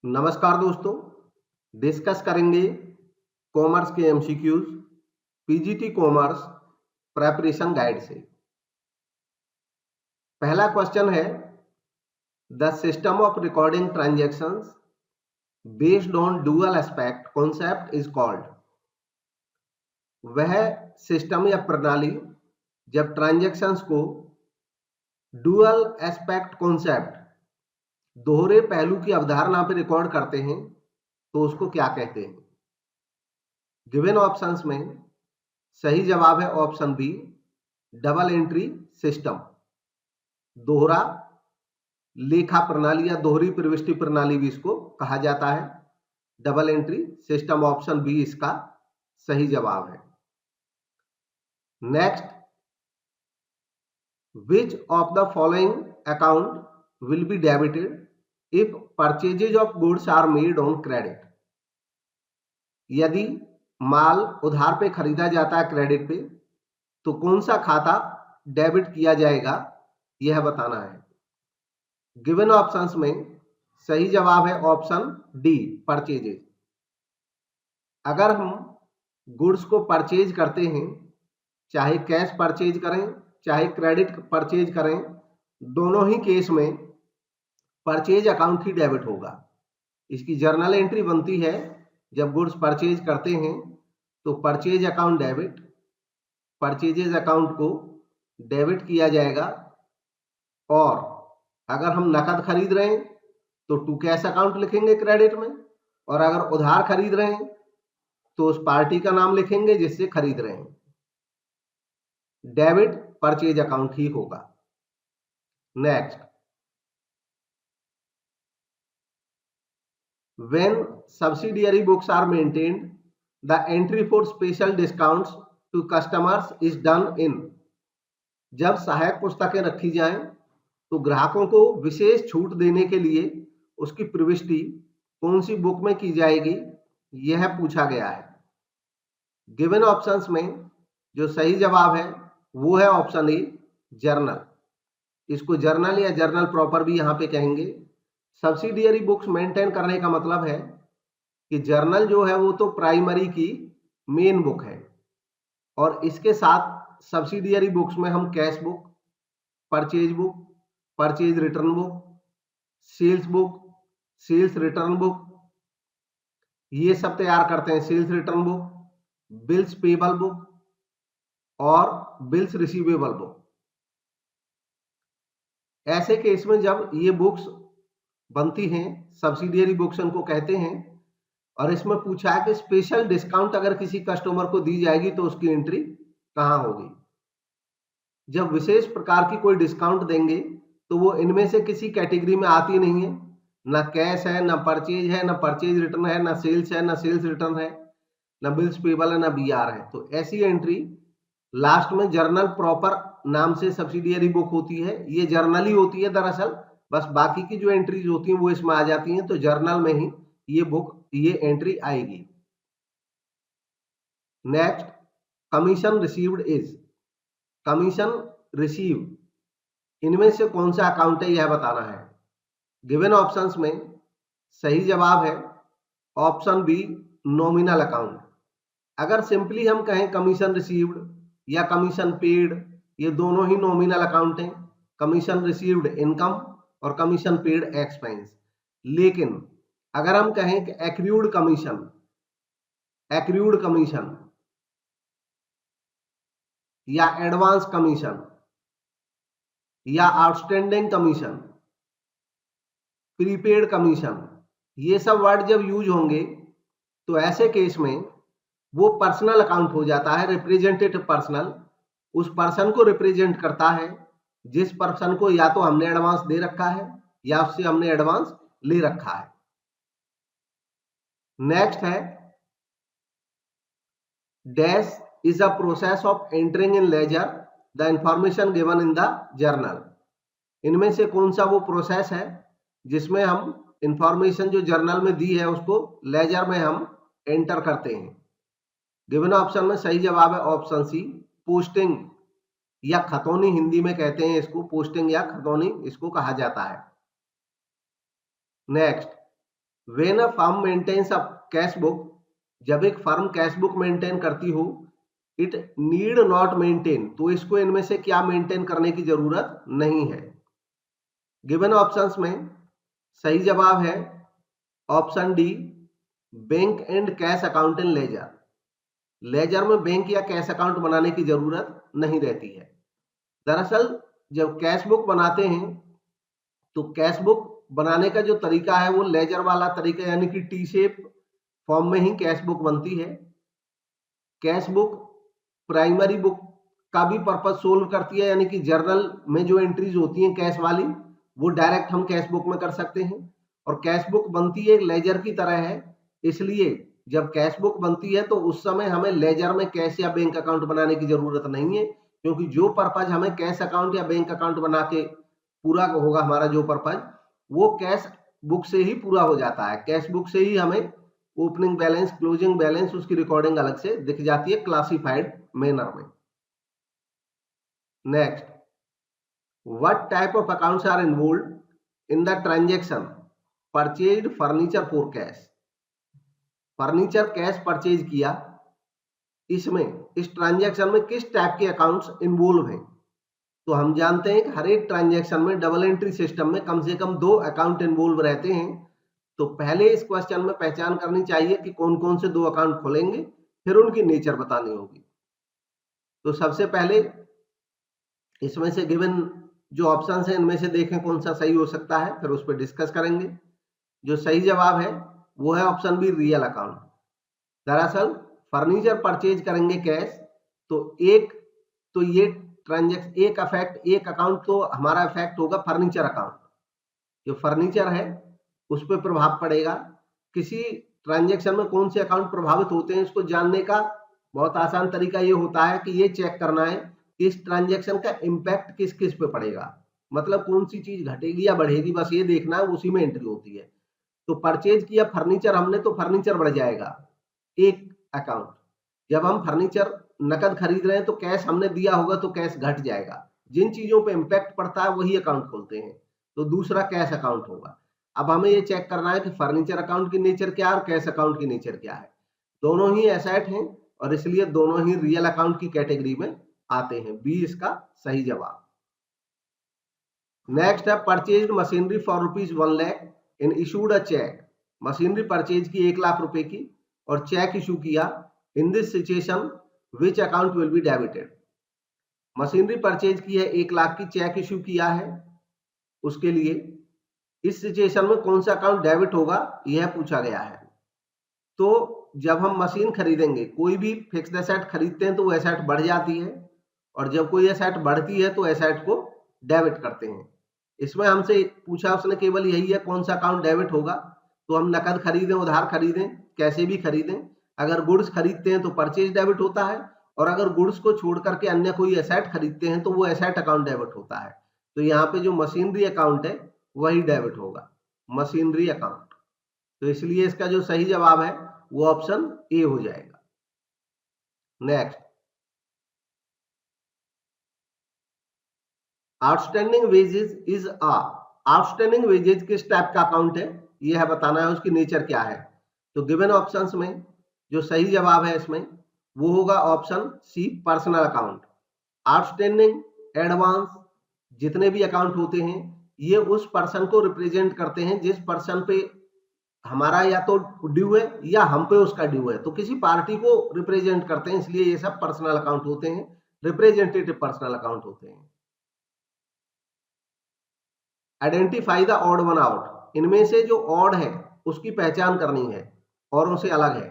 नमस्कार दोस्तों, डिस्कस करेंगे कॉमर्स के MCQs PGT commerce preparation guide से। पहला क्वेश्चन है, the system of recording transactions based on dual aspect concept is called. वह सिस्टम या प्रणाली जब ट्रांजैक्शंस को डुअल एस्पेक्ट कॉन्सेप्ट दोहरे पहलू की अवधारणा पर रिकॉर्ड करते हैं तो उसको क्या कहते हैं। गिवन ऑप्शंस में सही जवाब है option B, double entry system. दोहरा लेखा प्रणाली या दोहरी प्रविष्टि प्रणाली भी इसको कहा जाता है। Double entry system option B इसका सही जवाब है। Next, which of the following account will be debited if purchases of goods are made on credit. यदि माल उधार पे खरीदा जाता है क्रेडिट पे तो कौन सा खाता डेबिट किया जाएगा, यह बताना है। गिवन ऑप्शंस में सही जवाब है ऑप्शन डी, परचेजेज। अगर हम गुड्स को परचेज करते हैं, चाहे कैश परचेज करें चाहे क्रेडिट परचेज करें, दोनों ही केस में परचेज अकाउंट ही डेबिट होगा। इसकी जर्नल एंट्री बनती है जब गुड्स परचेज करते हैं तो purchase account debit, purchases account को डेबिट किया जाएगा। और अगर हम नकद खरीद रहे हैं तो टू कैश अकाउंट लिखेंगे क्रेडिट में, और अगर उधार खरीद रहे हैं तो उस पार्टी का नाम लिखेंगे जिससे खरीद रहे हैं। डेबिट परचेज अकाउंट ही होगा। Next, when subsidiary books are maintained, the entry for special discounts to customers is done in। जब सहायक पुस्तकें रखी जाएं तो ग्राहकों को विशेष छूट देने के लिए उसकी प्रविष्टि कौन सी बुक में की जाएगी, यह पूछा गया है। गिवन ऑप्शंस में जो सही जवाब है वो है ऑप्शन ए, जर्नल। इसको जर्नल या जर्नल प्रॉपर भी यहां पे कहेंगे। सब्सिडियरी बुक्स मेंटेन करने का मतलब है कि जर्नल जो है वो तो प्राइमरी की मेन बुक है, और इसके साथ सब्सिडियरी बुक्स में हम cash book, purchase book, purchase return book, sales book, sales return book, ये सब तैयार करते हैं। Sales return book, bills payable book और बिल्स रिसीवेबल बुक। ऐसे केस में जब ये बुक्स बनती हैं, सब्सिडियरी बुक्स इनको कहते हैं। और इसमें पूछा है कि स्पेशल डिस्काउंट अगर किसी कस्टमर को दी जाएगी तो उसकी एंट्री कहां होगी। जब विशेष प्रकार की कोई डिस्काउंट देंगे तो वो इनमें से किसी कैटेगरी में आती नहीं है, ना कैश है, ना परचेज है, ना परचेज रिटर्न है, ना सेल्स है, ना सेल्स रिटर्न है, ना बिल्स पेबल है, ना बीआर है। तो ऐसी एंट्री लास्ट में जर्नल प्रॉपर नाम से सब्सिडियरी बुक होती है, ये जर्नल ही होती है दरअसल, बस बाकी की जो एंट्रीज होती हैं वो इसमें आ जाती हैं। तो जर्नल में ही ये एंट्री आएगी। Next, commission received is. Commission receive, इनमें से कौन सा अकाउंट है यह बताना है। गिवन ऑप्शंस में सही जवाब है ऑप्शन बी, नॉमिनल अकाउंट। अगर सिंपली हम कहें कमीशन रिसीव्ड या कमीशन पेड, ये दोनों ही नॉमिनल अकाउंट हैं। कमीशन रिसीव्ड इनकम और कमीशन पेड एक्सपेंस। लेकिन अगर हम कहें कि एक्रूड कमीशन या एडवांस कमीशन या आउटस्टैंडिंग कमीशन, प्रीपेड कमीशन, ये सब वर्ड जब यूज होंगे तो ऐसे केस में वो पर्सनल अकाउंट हो जाता है, रिप्रेजेंटेटिव पर्सनल। उस पर्सन को रिप्रेजेंट करता है जिस पर्सन को या तो हमने एडवांस दे रखा है या उससे हमने एडवांस ले रखा है। नेक्स्ट है, dash is a process of entering in ledger the information given in the journal. इनमें से कौन सा वो प्रोसेस है जिसमें हम इंफॉर्मेशन जो जर्नल में दी है उसको लेजर में हम एंटर करते हैं। गिवन ऑप्शन में सही जवाब है ऑप्शन सी, पोस्टिंग या खतौनी, हिंदी में कहते हैं इसको, पोस्टिंग या खतौनी इसको कहा जाता है। Next, when a firm maintains a cash book, जब एक फर्म कैश बुक मेंटेन करती हो, इट नीड नॉट मेंटेन, तो इसको इनमें से क्या मेंटेन करने की जरूरत नहीं है। गिवन ऑप्शंस में सही जवाब है option D, bank and cash account in ledger. Ledger में बैंक या कैश अकाउंट बनाने की जरूरत नहीं रहती है। दरअसल जब कैश बुक बनाते हैं तो कैश बुक बनाने का जो तरीका है वो लेजर वाला तरीका, यानी कि टी शेप फॉर्म में ही कैश बुक बनती है। कैश बुक प्राइमरी बुक का भी पर्पज सोल्व करती है, यानी कि जर्नल में जो एंट्रीज होती हैं कैश वाली, वो डायरेक्ट हम कैश बुक में कर सकते हैं। और कैश बुक बनती है लेजर की तरह है, इसलिए जब कैश बुक बनती है तो उस समय हमें लेजर में कैश या बैंक अकाउंट बनाने की जरूरत नहीं है, क्योंकि जो पर्पज हमें कैश अकाउंट या बैंक अकाउंट बना के पूरा होगा, हमारा जो पर्पज, वो कैश बुक से ही पूरा हो जाता है। कैश बुक से ही हमें ओपनिंग बैलेंस, क्लोजिंग बैलेंस, उसकी रिकॉर्डिंग अलग से दिख जाती है क्लासिफाइड मैनर में। Next, what type of accounts are involved in the transaction purchased furniture for cash. Furniture cash purchase किया, इसमें इस ट्रांजैक्शन में किस टाइप के अकाउंट्स इन्वॉल्व हैं। तो हम जानते हैं कि हर एक ट्रांजैक्शन में डबल एंट्री सिस्टम में कम से कम 2 अकाउंट इन्वॉल्व रहते हैं। तो पहले इस क्वेश्चन में पहचान करनी चाहिए कि कौन कौन से 2 अकाउंट खोलेंगे, फिर उनकी नेचर बतानी होगी। तो सबसे पहले इसमें से गिवन जो ऑप्शंस हैं इनमें से देखें कौन सा सही हो सकता है, फिर उस पर डिस्कस करेंगे। जो सही जवाब है वो है ऑप्शन बी, रियल अकाउंट। दरअसल फर्नीचर परचेज करेंगे कैश, तो ये ट्रांजैक्शन, एक अकाउंट तो हमारा इफेक्ट होगा फर्नीचर अकाउंट, जो फर्नीचर है उस पर प्रभाव पड़ेगा। किसी ट्रांजैक्शन में कौन से अकाउंट प्रभावित होते हैं, इसको जानने का बहुत आसान तरीका ये होता है कि ये चेक करना है कि इस ट्रांजैक्शन का इम्पैक्ट किस किस पे पड़ेगा, मतलब कौन सी चीज घटेगी या बढ़ेगी, बस ये देखना है, उसी में एंट्री होती है। तो परचेज किया फर्नीचर हमने, तो फर्नीचर बढ़ जाएगा एक अकाउंट। जब हम फर्नीचर नकद खरीद रहे हैं तो कैश हमने दिया होगा तो कैश घट जाएगा। जिन चीजों पे इम्पैक्ट पड़ता है वही अकाउंट खोलते हैं, तो दूसरा कैश अकाउंट होगा। अब हमें ये चेक करना है कि फर्नीचर अकाउंट की नेचर क्या है और कैश अकाउंट की नेचर क्या है। दोनों ही एसेट हैं और इसलिए दोनों ही रियल अकाउंट की कैटेगरी में आते हैं। बी इसका सही जवाब। नेक्स्ट है, purchased machinery for ₹1 lakh in issued a cheque. Machinery purchase की 1 लाख रुपए की और चेक इशू किया। In this situation which account will be debited. Machinery purchase की है 1 लाख की, चेक इशू किया है उसके लिए, इस सिचुएशन में कौन सा अकाउंट डेबिट होगा यह पूछा गया है। तो जब हम मशीन खरीदेंगे, कोई भी फिक्स्ड एसेट खरीदते हैं तो वो एसेट बढ़ जाती है, और जब कोई एसेट बढ़ती है तो एसेट को डेबिट करते हैं। इसमें हमसे पूछा उसने केवल यही है कौन सा अकाउंट डेबिट होगा। तो हम नकद खरीदें, उधार खरीदें, कैसे भी खरीदें, अगर गुड्स खरीदते हैं तो परचेज डेबिट होता है, और अगर गुड्स को छोड़ करके अन्य कोई एसेट खरीदते हैं तो वो एसेट अकाउंट डेबिट होता है। तो यहाँ पे जो मशीनरी अकाउंट है वही डेबिट होगा, मशीनरी अकाउंट। तो इसलिए इसका जो सही जवाब है वो ऑप्शन ए हो जाएगा। Next, outstanding wages is uh. Outstanding wages किस टाइप का अकाउंट है यह बताना है, उसकी नेचर क्या है। तो गिवन ऑप्शंस में जो सही जवाब है इसमें वो होगा option C, personal account. Outstanding, advance, जितने भी अकाउंट होते हैं ये उस पर्सन को रिप्रेजेंट करते हैं जिस पर्सन पे हमारा या तो ड्यू है या हम पे उसका ड्यू है, तो किसी पार्टी को रिप्रेजेंट करते हैं, इसलिए ये सब पर्सनल अकाउंट होते हैं, रिप्रेजेंटेटिव पर्सनल अकाउंट होते हैं। Identify the odd one out. इनमें से जो ऑड है उसकी पहचान करनी है, औरों से अलग है।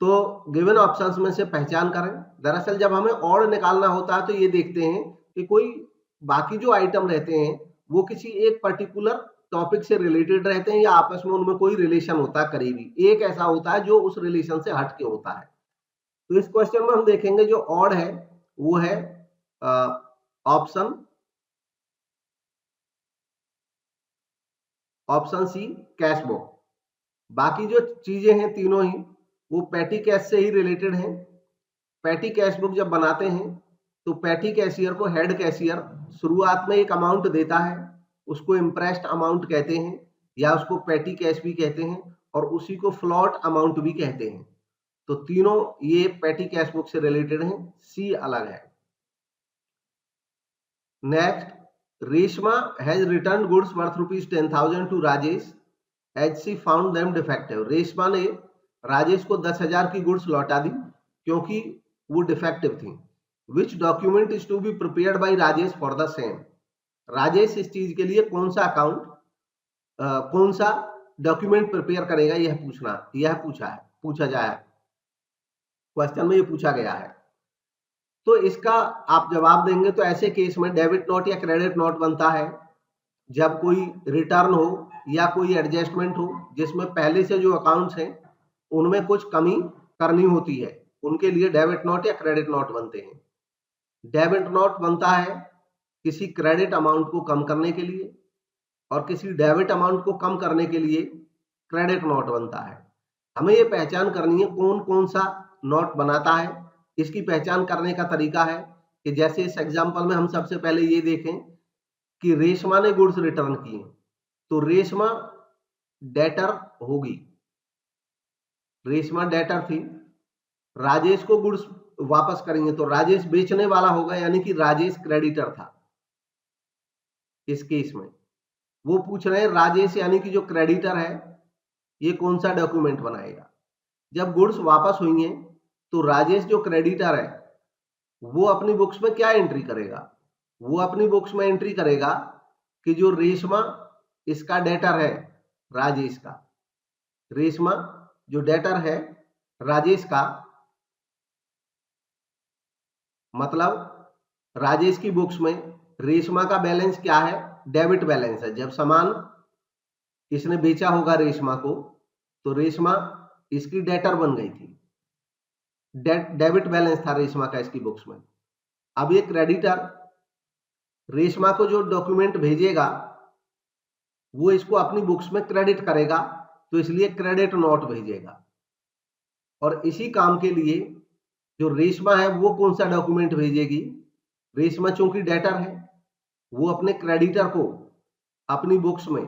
तो गिवन ऑप्शंस में से पहचान करें। दरअसल जब हमें ऑड निकालना होता है तो ये देखते हैं कि कोई बाकी जो आइटम रहते हैं वो किसी एक पर्टिकुलर टॉपिक से रिलेटेड रहते हैं या आपस में उनमें कोई रिलेशन होता है करीबी, एक ऐसा होता है जो उस रिलेशन से हट के होता है। तो इस क्वेश्चन में हम देखेंगे जो ऑड है वो है ऑप्शन सी, कैश बुक। बाकी जो चीजें हैं तीनों ही वो पैटी कैश से ही रिलेटेड हैं। पैटी कैश बुक जब बनाते हैं तो पैटी कैशियर को हेड कैशियर शुरुआत में एक अमाउंट देता है, उसको इम्प्रेस्ड अमाउंट कहते हैं। या उसको पेटी कैश भी कहते हैं और उसी को फ्लॉट अमाउंट भी कहते हैं। तो तीनों ये पेटी कैश बुक से रिलेटेड हैं, सी अलग है। Next, Reshma has return goods worth ₹10,000 to Rajesh as she found them defective. Reshma ने राजेश को 10,000 की गुड्स लौटा दी क्योंकि वो डिफेक्टिव थी। Which document is to be prepared by Rajesh for the same. Rajesh इस चीज के लिए कौन सा अकाउंट कौन सा डॉक्यूमेंट प्रिपेयर करेगा, यह पूछा जाए, क्वेश्चन में ये पूछा गया है। तो इसका आप जवाब देंगे तो ऐसे केस में डेबिट नोट या क्रेडिट नोट बनता है जब कोई रिटर्न हो या कोई एडजस्टमेंट हो जिसमें पहले से जो अकाउंट्स हैं उनमें कुछ कमी करनी होती है, उनके लिए डेबिट नोट या क्रेडिट नोट बनते हैं। डेबिट नोट बनता है किसी क्रेडिट अमाउंट को कम करने के लिए और किसी डेबिट अमाउंट को कम करने के लिए क्रेडिट नोट बनता है। हमें ये पहचान करनी है कौन कौन सा नोट बनाता है। इसकी पहचान करने का तरीका है कि जैसे इस एग्जांपल में हम सबसे पहले ये देखें कि रेशमा ने गुड्स रिटर्न किए, तो रेशमा डेटर होगी, रेशमा डेटर थी। राजेश को गुड्स वापस करेंगे तो राजेश बेचने वाला होगा, यानी कि राजेश क्रेडिटर था। इस केस में वो पूछ रहे हैं राजेश यानी कि जो क्रेडिटर है ये कौन सा डॉक्यूमेंट बनाएगा। जब गुड्स वापस हुई हैं तो राजेश जो क्रेडिटर है वो अपनी बुक्स में क्या एंट्री करेगा, वो अपनी बुक्स में एंट्री करेगा कि जो रेशमा इसका डेटर है राजेश का, रेशमा जो डेटर है राजेश का, मतलब राजेश की बुक्स में रेशमा का बैलेंस क्या है, डेबिट बैलेंस है। जब सामान इसने बेचा होगा रेशमा को तो रेशमा इसकी डेटर बन गई थी, डेबिट बैलेंस था रेशमा का इसकी बुक्स में। अब ये क्रेडिटर रेशमा को जो डॉक्यूमेंट भेजेगा वो इसको अपनी बुक्स में क्रेडिट करेगा, तो इसलिए क्रेडिट नोट भेजेगा। और इसी काम के लिए जो रेशमा है वो कौन सा डॉक्यूमेंट भेजेगी, रेशमा चूंकि डेटर है वो अपने क्रेडिटर को अपनी बुक्स में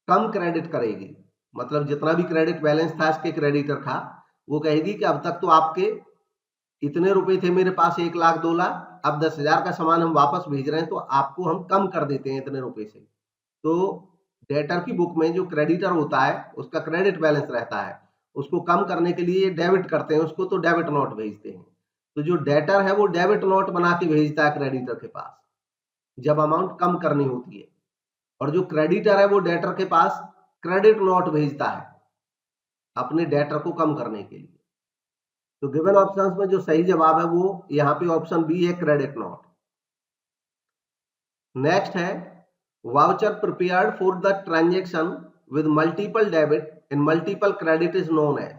कम क्रेडिट करेगी, मतलब जितना भी क्रेडिट बैलेंस था इसके क्रेडिटर का, वो कहेगी कि अब तक तो आपके इतने रुपए थे मेरे पास, 1 लाख 2 लाख, अब 10,000 का सामान हम वापस भेज रहे हैं तो आपको हम कम कर देते हैं इतने रुपए से। तो डेटर की बुक में जो क्रेडिटर होता है उसका क्रेडिट बैलेंस रहता है, उसको कम करने के लिए डेबिट करते हैं उसको, तो डेबिट नोट भेजते हैं। तो जो डेटर है वो डेबिट नोट बना के भेजता है क्रेडिटर के पास जब अमाउंट कम करनी होती है, और जो क्रेडिटर है वो डेटर के पास क्रेडिट नोट भेजता है अपने डेटर को कम करने के लिए। तो गिवन ऑप्शंस में जो सही जवाब है वो यहाँ पे ऑप्शन बी है, क्रेडिट नोट। नेक्स्ट है voucher prepared for the transaction with multiple debit and multiple credit is known as.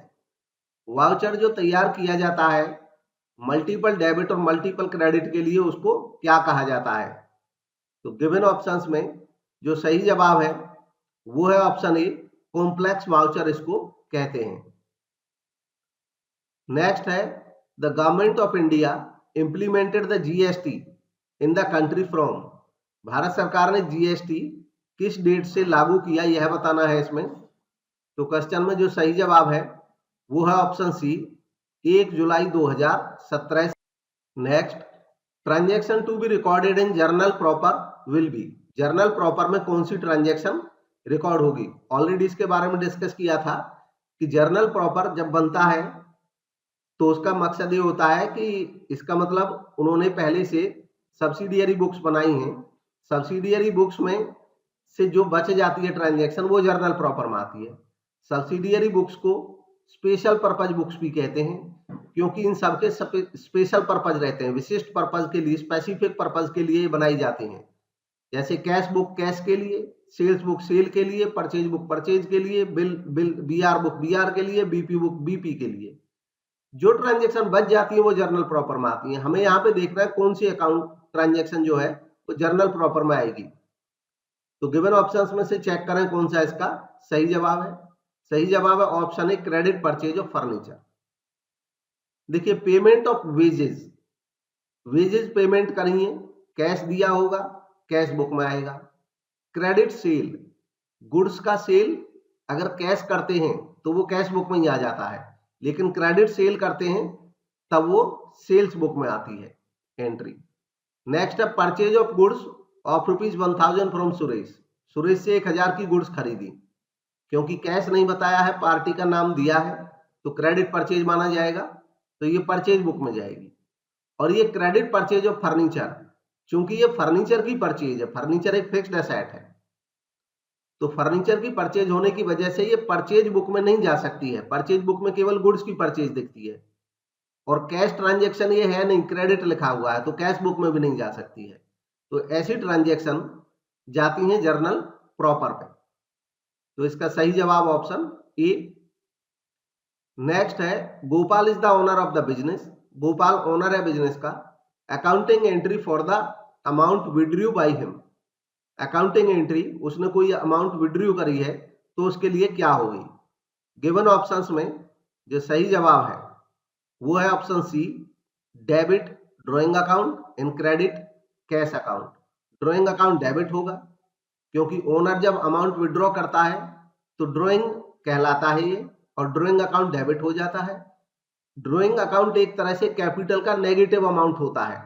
Voucher जो तैयार किया जाता है मल्टीपल डेबिट और मल्टीपल क्रेडिट के लिए उसको क्या कहा जाता है। तो गिवन ऑप्शंस में जो सही जवाब है वो है ऑप्शन ए, कॉम्प्लेक्स वाउचर इसको कहते हैं। नेक्स्ट है the government of India implemented the GST in the country from. Bharat सरकार ने जीएसटी किस डेट से लागू किया यह बताना है इसमें। तो क्वेश्चन में जो सही जवाब है वो है ऑप्शन सी, 1 जुलाई 2017। Next, transaction to be recorded in journal proper will be. Journal proper में कौन सी ट्रांजैक्शन रिकॉर्ड होगी। ऑलरेडी इसके बारे में डिस्कस किया था कि जर्नल प्रॉपर जब बनता है तो उसका मकसद ये होता है कि इसका मतलब उन्होंने पहले से सब्सिडियरी बुक्स बनाई हैं, सब्सिडियरी बुक्स में से जो बच जाती है ट्रांजैक्शन वो जर्नल प्रॉपर में आती है। सब्सिडियरी बुक्स को स्पेशल पर्पज बुक्स भी कहते हैं क्योंकि इन सबके स्पेशल पर्पज रहते हैं, विशिष्ट पर्पज के लिए, स्पेसिफिक पर्पज के लिए बनाई जाती हैं। जैसे कैश बुक कैश के लिए, सेल्स बुक सेल के लिए, परचेज बुक परचेज के लिए, बिल बीआर बुक बीआर के लिए, बीपी बुक बीपी के लिए। जो ट्रांजैक्शन बच जाती है वो जर्नल प्रॉपर में आती है। हमें यहाँ पे देखना है कौन सी अकाउंट ट्रांजैक्शन जो है वो जर्नल प्रॉपर में आएगी। तो गिवन ऑप्शंस में से चेक करें कौन सा इसका सही जवाब है। सही जवाब है option A, credit purchase of furniture. देखिए, payment of wages, wages payment करेंगे, कैश दिया होगा कैश बुक में आएगा। क्रेडिट सेल, गुड्स का सेल अगर कैश करते हैं तो वो कैश बुक में ही आ जाता है, लेकिन क्रेडिट सेल करते हैं तब वो सेल्स बुक में आती है एंट्री। नेक्स्ट है purchase of goods of ₹1000 from Suresh. Suresh से 1000 की गुड्स खरीदी, क्योंकि कैश नहीं बताया है, पार्टी का नाम दिया है, तो क्रेडिट परचेज माना जाएगा, तो ये परचेज बुक में जाएगी। और ये क्रेडिट परचेज ऑफ फर्नीचर, चूंकि ये फर्नीचर की परचेज है, फर्नीचर एक फिक्स्ड एसेट है, तो फर्नीचर की परचेज होने की वजह से ये परचेज बुक में नहीं जा सकती है। परचेज बुक में केवल गुड्स की परचेज दिखती है, और कैश ट्रांजैक्शन ये है नहीं, क्रेडिट लिखा हुआ है, तो कैश बुक में भी नहीं जा सकती है। तो ऐसी ट्रांजैक्शन जाती हैं जर्नल प्रॉपर पे। तो इसका सही जवाब ऑप्शन ए। नेक्स्ट है Gopal is the owner of the business. Gopal owner है बिजनेस का। Accounting entry for the amount withdrew by him. Accounting entry, उसने कोई अमाउंट विड्रू करी है तो उसके लिए क्या होगी? गिवन ऑप्शंस में जो सही जवाब है वो है option C, debit drawing account and credit cash account. Drawing account debit होगा, क्योंकि ओनर जब अमाउंट विड्रॉ करता है तो ड्राइंग कहलाता है ये, और ड्राइंग अकाउंट डेबिट हो जाता है। ड्राइंग अकाउंट एक तरह से कैपिटल का नेगेटिव अमाउंट होता है,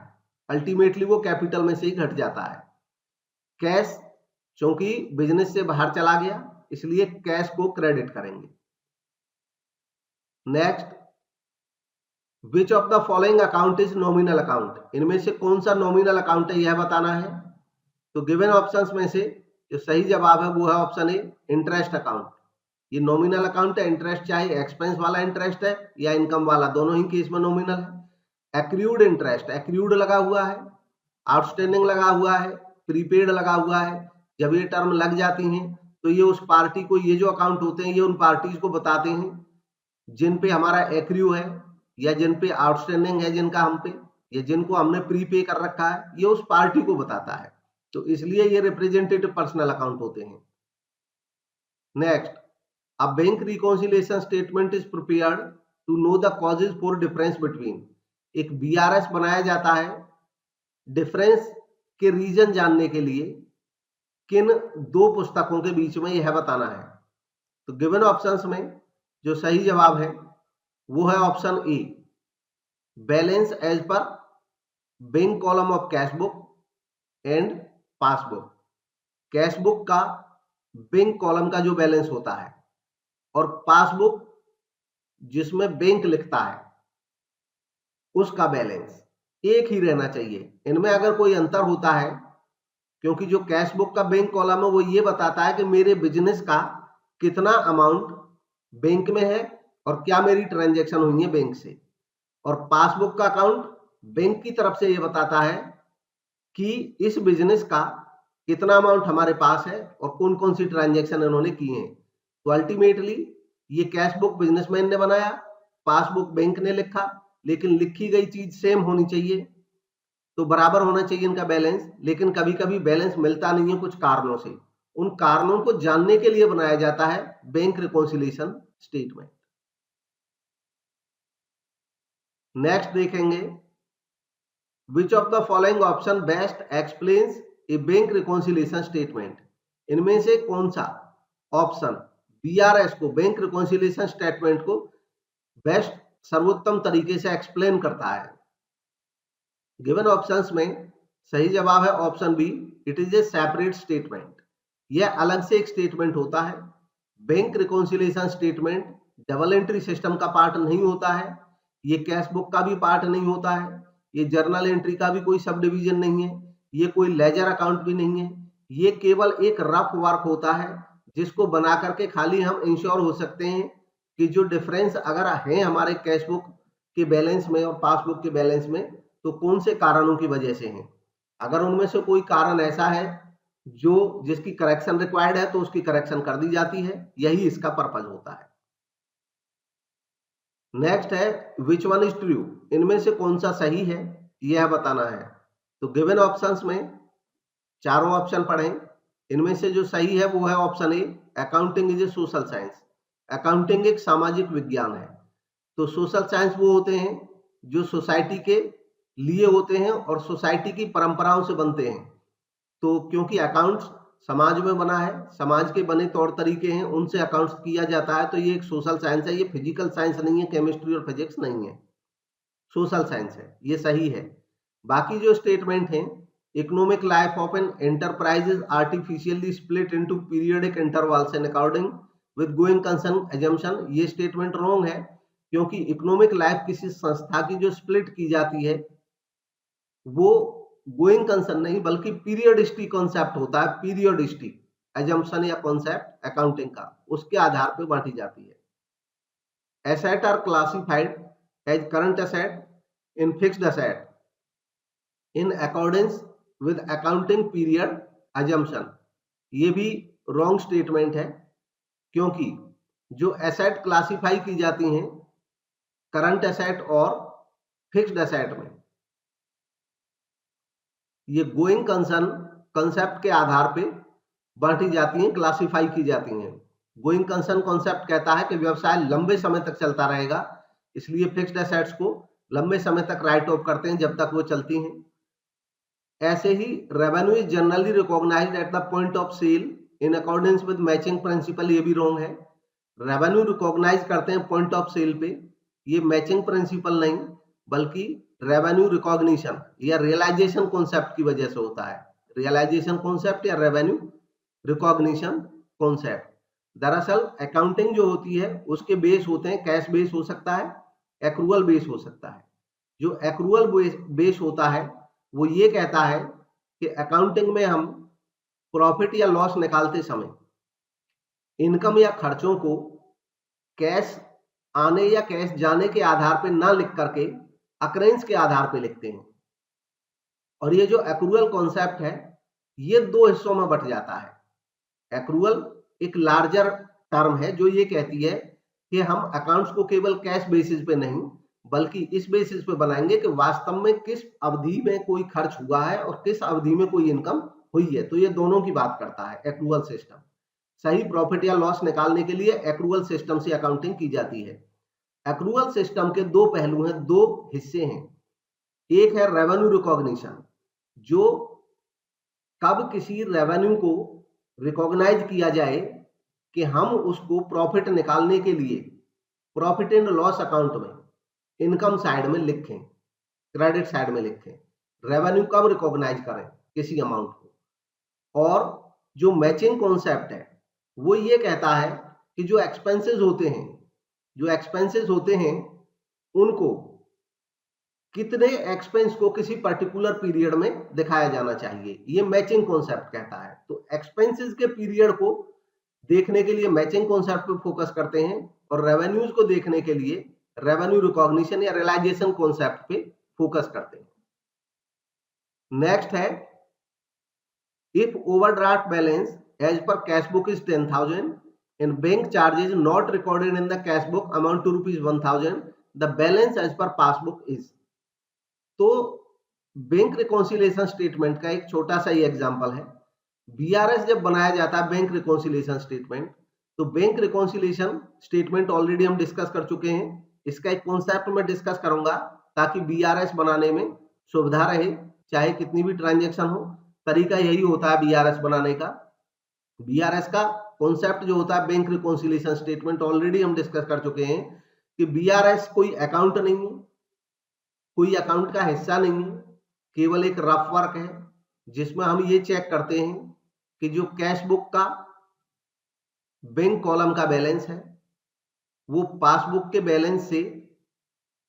अल्टीमेटली वो कैपिटल में से ही घट जाता है। कैश क्योंकि बिजनेस से बाहर चला गया, इसलिए कैश को क्रेडिट करेंगे। Next, which of the following account is nominal account. इनमें से कौन सा नॉमिनल अकाउंट है यह बताना है। तो गिवन ऑप्शंस में से जो सही जवाब है वो है ऑप्शन ए, इंटरेस्ट अकाउंट। ये नॉमिनल अकाउंट है, इंटरेस्ट चाहे एक्सपेंस वाला इंटरेस्ट है या इनकम वाला, दोनों ही केस में नॉमिनल है। एक्रूड इंटरेस्ट, एक्रूड लगा हुआ है, आउटस्टैंडिंग लगा हुआ है, प्रीपेड लगा हुआ है। जब ये टर्म लग जाती हैं तो ये उस पार्टी को, ये जो अकाउंट होते हैं ये उन पार्टीज को बताते हैं जिन पे हमारा एक्रू है या जिन पे आउटस्टैंडिंग है जिनका हम पे, या जिनको हमने प्रीपे कर रखा है, ये उस पार्टी को बताता है, तो इसलिए ये रिप्रेजेंटेटिव पर्सनल अकाउंट होते हैं। Next, a bank reconciliation statement is prepared to know the causes for difference between. एक बीआरएस बनाया जाता है डिफरेंस के रीजन जानने के लिए किन दो पुस्तकों के बीच में यह बताना है। तो गिवन ऑप्शंस में जो सही जवाब है वो है option A, balance as per bank column of cash book and passbook. Cash book का बैंक कॉलम का जो बैलेंस होता है और पासबुक जिसमें बैंक लिखता है उसका बैलेंस एक ही रहना चाहिए। इनमें अगर कोई अंतर होता है, क्योंकि जो कैश बुक का बैंक कॉलम है वो ये बताता है कि मेरे बिजनेस का कितना अमाउंट बैंक में है और क्या मेरी ट्रांजैक्शन हुई है बैंक से, और पासबुक का अकाउंट बैंक की तरफ से ये बताता है कि इस बिजनेस का कितना अमाउंट हमारे पास है और कौन कौन सी ट्रांजैक्शन इन्होंने की हैं। तो अल्टीमेटली ये कैश बुक बिजनेसमैन ने बनाया, पासबुक बैंक ने लिखा, लेकिन लिखी गई चीज सेम होनी चाहिए, तो बराबर होना चाहिए इनका बैलेंस। लेकिन कभी कभी बैलेंस मिलता नहीं है कुछ कारणों से, उन कारणों को जानने के लिए बनाया जाता है बैंक रिकॉन्सिलिएशन स्टेटमेंट। नेक्स्ट देखेंगे, विच of the following option best explains A bank reconciliation statement. इनमें से कौन सा ऑप्शन बीआरएस को, बैंक रिकॉन्सिलिएशन स्टेटमेंट को बेस्ट, सर्वोत्तम तरीके से एक्सप्लेन करता है। गिवन ऑप्शंस में सही जवाब है option B, it is a separate statement. यह अलग से एक स्टेटमेंट होता है। Bank reconciliation statement double entry system का पार्ट नहीं होता है, ये कैश बुक का भी पार्ट नहीं होता है, ये जर्नल एंट्री का भी कोई सब डिवीजन नहीं है, ये कोई लेजर अकाउंट भी नहीं है। ये केवल एक रफ वर्क होता है जिसको बना करके खाली हम इंश्योर हो सकते हैं कि जो डिफरेंस अगर है हमारे कैश बुक के बैलेंस में और पासबुक के बैलेंस में, तो कौन से कारणों की वजह से हैं। अगर उनमें से कोई कारण ऐसा है जो जिसकी करेक्शन रिक्वायर्ड है तो उसकी करेक्शन कर दी जाती है, यही इसका पर्पज होता है। नेक्स्ट है विच वन इज ट्रू। इनमें से कौन सा सही है यह बताना है। तो गिवन ऑप्शंस में चारों ऑप्शन पढ़ें, इनमें से जो सही है वो है option A, accounting is a social science. Accounting एक सामाजिक विज्ञान है। तो सोशल साइंस वो होते हैं जो सोसाइटी के लिए होते हैं और सोसाइटी की परंपराओं से बनते हैं। तो क्योंकि अकाउंट्स समाज में बना है, समाज के बने तौर तरीके हैं, उनसे अकाउंट्स किया जाता है। तो ये एक सोशल साइंस है, ये फिजिकल साइंस नहीं है, केमिस्ट्री और फिजिक्स नहीं है, सोशल साइंस है, ये सही है। बाकी जो स्टेटमेंट हैं, economic life of an enterprise is artificially split into periodic intervals in according with going concern assumption, ये स्टेटमेंट रॉन्ग है, क्योंकि इकोनॉमिक लाइफ किसी संस्था की जो स्प्लिट की जाती है वो गोइंग कंसर्न नहीं बल्कि पीरियडिस्टी कॉन्सेप्ट होता है, पीरियडिस्टी एजम्पशन या कॉन्सेप्ट अकाउंटिंग का, उसके आधार पर बांटी जाती है। Asset are classified as current asset in fixed asset in accordance with accounting period assumption, ये भी रॉन्ग स्टेटमेंट है, क्योंकि जो एसेट क्लासिफाई की जाती हैं करंट एसेट और फिक्स्ड एसेट में, ये गोइंग कंसर्न कंसेप्ट के आधार पे बांटी जाती हैं, क्लासिफाई की जाती हैं। गोइंग कंसर्न कॉन्सेप्ट कहता है कि व्यवसाय लंबे समय तक चलता रहेगा, इसलिए फिक्स्ड एसेट्स को लंबे समय तक राइट ऑफ करते हैं जब तक वो चलती हैं। ऐसे ही revenue is generally recognised at the point of sale in accordance with matching principle, ये भी रॉन्ग है। रेवेन्यू रिकॉग्नाइज करते हैं पॉइंट ऑफ सेल पे, ये मैचिंग प्रिंसिपल नहीं बल्कि रेवेन्यू रिकॉग्निशन या रियलाइजेशन कॉन्सेप्ट की वजह से होता है। रियलाइजेशन कॉन्सेप्ट या रेवेन्यू रिकॉग्निशन कॉन्सेप्ट। दरअसल अकाउंटिंग जो होती है उसके बेस होते हैं, कैश बेस हो सकता है, एक्रूअल बेस हो सकता है। जो एक्रूअल बेस होता है वो ये कहता है कि अकाउंटिंग में हम प्रॉफिट या लॉस निकालते समय इनकम या खर्चों को कैश आने या कैश जाने के आधार पर ना लिख करके अकरेंस के आधार पर लिखते हैं। और ये जो एक्रूअल कॉन्सेप्ट है ये दो हिस्सों में बट जाता है। एक्रूअल एक लार्जर टर्म है जो ये कहती है कि हम अकाउंट्स को केवल कैश बेसिस पे नहीं बल्कि इस बेसिस पे बनाएंगे कि वास्तव में किस अवधि में कोई खर्च हुआ है और किस अवधि में कोई इनकम हुई है। तो ये दोनों की बात करता है एक्रूअल सिस्टम। सही प्रॉफिट या लॉस निकालने के लिए एक्रूअल सिस्टम से अकाउंटिंग की जाती है। एक्रूअल सिस्टम के दो पहलू हैं, दो हिस्से हैं। एक है रेवेन्यू रिकॉग्निशन, जो कब किसी रेवेन्यू को रिकॉग्नाइज किया जाए कि हम उसको प्रॉफिट निकालने के लिए प्रॉफिट एंड लॉस अकाउंट में इनकम साइड में लिखें, क्रेडिट साइड में लिखें। रेवेन्यू कब रिकॉग्नाइज करें किसी अमाउंट को। और जो मैचिंग कॉन्सेप्ट है वो ये कहता है कि जो एक्सपेंसेस होते हैं उनको कितने एक्सपेंस को किसी पर्टिकुलर पीरियड में दिखाया जाना चाहिए, ये मैचिंग कॉन्सेप्ट कहता है। तो एक्सपेंसेस के पीरियड को देखने के लिए मैचिंग कॉन्सेप्ट पे फोकस करते हैं और रेवेन्यूज को देखने के लिए रेवेन्यू रिकॉग्निशन या रियलाइजेशन कॉन्सेप्ट पे फोकस करते हैं। नेक्स्ट है, if overdraft balance as per cash book is 10,000 and bank charges not recorded in the cash book amount to ₹1,000, the balance as per passbook is। तो bank reconciliation statement का एक छोटा सा ही example है। BRS जब बनाया जाता है बैंक रिकॉन्सिलिएशन स्टेटमेंट, तो बैंक रिकॉन्सिलिएशन स्टेटमेंट ऑलरेडी हम डिस्कस कर चुके हैं। इसका एक कॉन्सेप्ट मैं डिस्कस करूंगा ताकि बीआरएस बनाने में सुविधा रहे, चाहे कितनी भी ट्रांजैक्शन हो। तरीका यही होता है बीआरएस बनाने का। बीआरएस का कॉन्सेप्ट जो होता है बैंक रिकॉन्सिलिएशन स्टेटमेंट, ऑलरेडी हम डिस्कस कर चुके हैं कि बीआरएस कोई अकाउंट नहीं है, कोई अकाउंट का हिस्सा नहीं है, केवल एक रफ वर्क है जिसमें हम ये चेक करते हैं कि जो कैश बुक का बैंक कॉलम का बैलेंस है वो पासबुक के बैलेंस से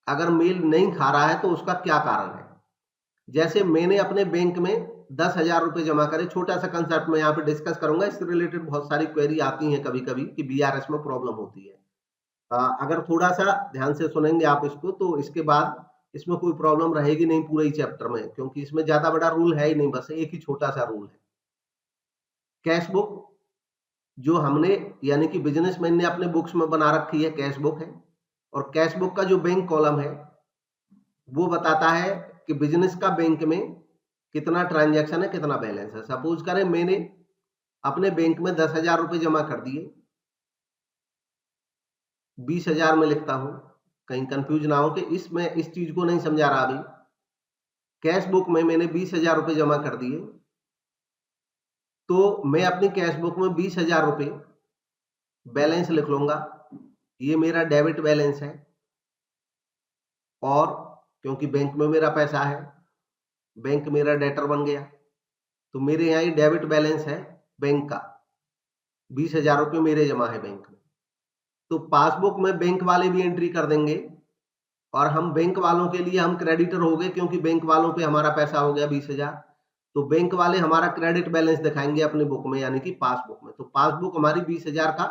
अगर मेल नहीं खा रहा है तो उसका क्या कारण है। जैसे मैंने अपने बैंक में 10,000 रुपए जमा करे, छोटा सा कंसेप्ट मैं यहाँ पे डिस्कस करूंगा, इससे रिलेटेड बहुत सारी क्वेरी आती हैं कभी कभी कि बीआरएस में प्रॉब्लम होती है। अगर थोड़ा सा ध्यान से सुनेंगे आप इसको तो इसके बाद इसमें कोई प्रॉब्लम रहेगी नहीं पूरे ही चैप्टर में, क्योंकि इसमें ज्यादा बड़ा रूल है ही नहीं, बस एक ही छोटा सा रूल है। कैश बुक जो हमने यानी कि बिजनेसमैन ने अपने बुक्स में बना रखी है कैश बुक है, और कैश बुक का जो बैंक कॉलम है वो बताता है कि बिजनेस का बैंक में कितना ट्रांजैक्शन है, कितना बैलेंस है। सपोज करें मैंने अपने बैंक में 10,000 रुपए जमा कर दिए, 20,000 में लिखता हूं, कहीं कंफ्यूज ना हो कि इसमें इस चीज को नहीं समझा रहा अभी। कैश बुक में मैंने 20,000 रुपए जमा कर दिए तो मैं अपनी कैश बुक में 20,000 रुपये बैलेंस लिख लूंगा, ये मेरा डेबिट बैलेंस है। और क्योंकि बैंक में मेरा पैसा है, बैंक मेरा डेटर बन गया, तो मेरे यहाँ ये डेबिट बैलेंस है बैंक का, 20,000 रुपये मेरे जमा है बैंक में। तो पासबुक में बैंक वाले भी एंट्री कर देंगे और हम बैंक वालों के लिए हम क्रेडिटर हो गए, क्योंकि बैंक वालों पे हमारा पैसा हो गया 20,000। तो बैंक वाले हमारा क्रेडिट बैलेंस दिखाएंगे अपनी बुक में, यानी कि पासबुक में। तो पासबुक हमारी 20,000 का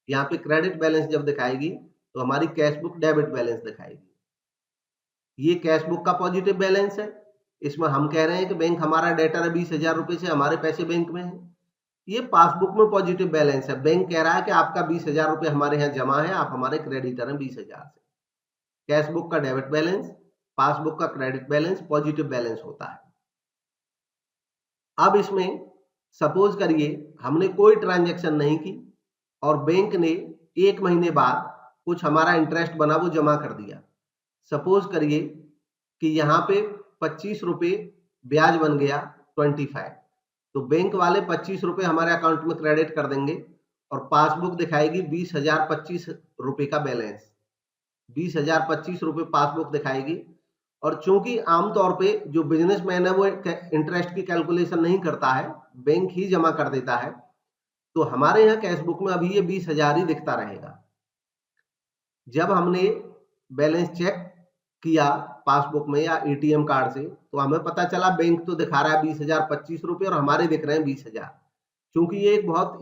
यहाँ पे क्रेडिट बैलेंस जब दिखाएगी तो हमारी कैश बुक डेबिट बैलेंस दिखाएगी। ये कैश बुक का पॉजिटिव बैलेंस है। इसमें हम कह रहे हैं कि बैंक हमारा डेटर है 20,000 रुपये से, हमारे पैसे बैंक में है। ये पासबुक में पॉजिटिव बैलेंस है, बैंक कह रहा है कि आपका 20,000 रुपये हमारे यहाँ जमा है, आप हमारे क्रेडिटर हैं 20,000 से। कैश बुक का डेबिट बैलेंस, पासबुक का क्रेडिट बैलेंस पॉजिटिव बैलेंस होता है। अब इसमें सपोज करिए हमने कोई ट्रांजैक्शन नहीं की और बैंक ने 1 महीने बाद कुछ हमारा इंटरेस्ट बना वो जमा कर दिया। सपोज करिए कि यहाँ पे 25 रुपये ब्याज बन गया 25, तो बैंक वाले 25 रुपये हमारे अकाउंट में क्रेडिट कर देंगे और पासबुक दिखाएगी 20,025 रुपये का बैलेंस, 20,025 रुपये पासबुक दिखाएगी। और चूंकि आमतौर पे जो बिजनेसमैन है वो इंटरेस्ट की कैलकुलेशन नहीं करता है, बैंक ही जमा कर देता है, तो हमारे यहाँ कैश बुक में अभी ये 20,000 ही दिखता रहेगा। जब हमने बैलेंस चेक किया पासबुक में या एटीएम कार्ड से, तो हमें पता चला बैंक तो दिखा रहा है 20,025 रुपये और हमारे दिख रहे हैं 20,000। क्योंकि ये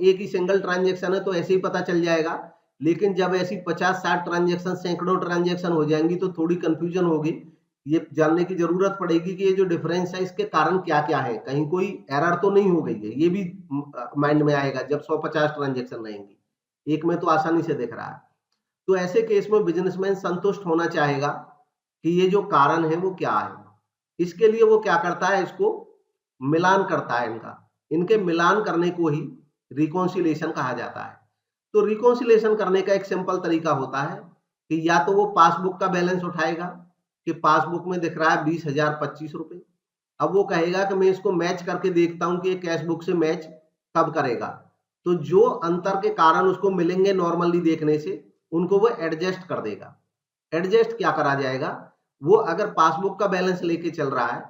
एक ही सिंगल ट्रांजेक्शन है तो ऐसे ही पता चल जाएगा, लेकिन जब ऐसी 50-60 ट्रांजेक्शन, सैकड़ों ट्रांजेक्शन हो जाएंगी तो थोड़ी कंफ्यूजन होगी। ये जानने की जरूरत पड़ेगी कि ये जो डिफरेंस है इसके कारण क्या क्या है, कहीं कोई एरर तो नहीं हो गई है, ये भी माइंड में आएगा जब 150 ट्रांजेक्शन रहेंगी, एक में तो आसानी से दिख रहा है। तो ऐसे केस में बिजनेसमैन संतुष्ट होना चाहेगा कि ये जो कारण है वो क्या है। इसके लिए वो क्या करता है, इसको मिलान करता है, इनके मिलान करने को ही रिकॉन्सिलेशन कहा जाता है। तो रिकॉन्सिलेशन करने का एक सिंपल तरीका होता है कि या तो वो पासबुक का बैलेंस उठाएगा कि पासबुक में दिख रहा है 20,025 रुपये, अब वो कहेगा कि मैं इसको मैच करके देखता हूं कि ये कैश बुक से मैच कब करेगा। तो जो अंतर के कारण उसको मिलेंगे नॉर्मली देखने से, उनको वो एडजस्ट कर देगा। एडजस्ट क्या करा जाएगा, वो अगर पासबुक का बैलेंस लेके चल रहा है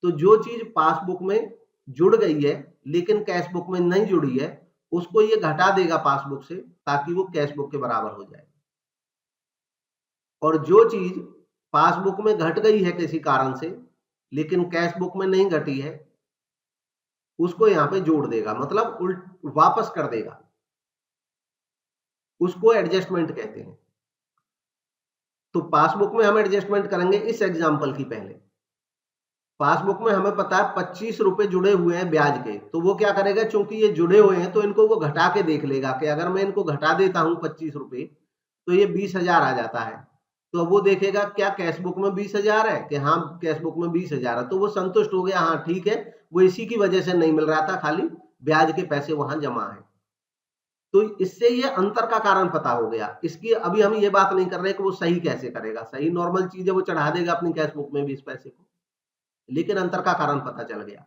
तो जो चीज पासबुक में जुड़ गई है लेकिन कैश बुक में नहीं जुड़ी है, उसको ये घटा देगा पासबुक से, ताकि वो कैश बुक के बराबर हो जाए। और जो चीज पासबुक में घट गई है किसी कारण से लेकिन कैश बुक में नहीं घटी है, उसको यहां पे जोड़ देगा, मतलब वापस कर देगा, उसको एडजस्टमेंट कहते हैं। तो पासबुक में हम एडजस्टमेंट करेंगे इस एग्जांपल की। पहले पासबुक में हमें पता है 25 रुपए जुड़े हुए हैं ब्याज के, तो वो क्या करेगा, चूंकि ये जुड़े हुए हैं तो इनको वो घटा के देख लेगा कि अगर मैं इनको घटा देता हूं 25 रुपए तो ये 20,000 आ जाता है। तो अब वो देखेगा क्या कैश बुक में 20,000 है, कि हाँ कैश बुक में 20,000 है, तो वो संतुष्ट हो गया, हाँ ठीक है, वो इसी की वजह से नहीं मिल रहा था, खाली ब्याज के पैसे वहां जमा है। तो इससे ये अंतर का कारण पता हो गया। इसकी अभी हम ये बात नहीं कर रहे कि वो सही कैसे करेगा, सही नॉर्मल चीज है, वो चढ़ा देगा अपनी कैश बुक में भी इस पैसे को, लेकिन अंतर का कारण पता चल गया।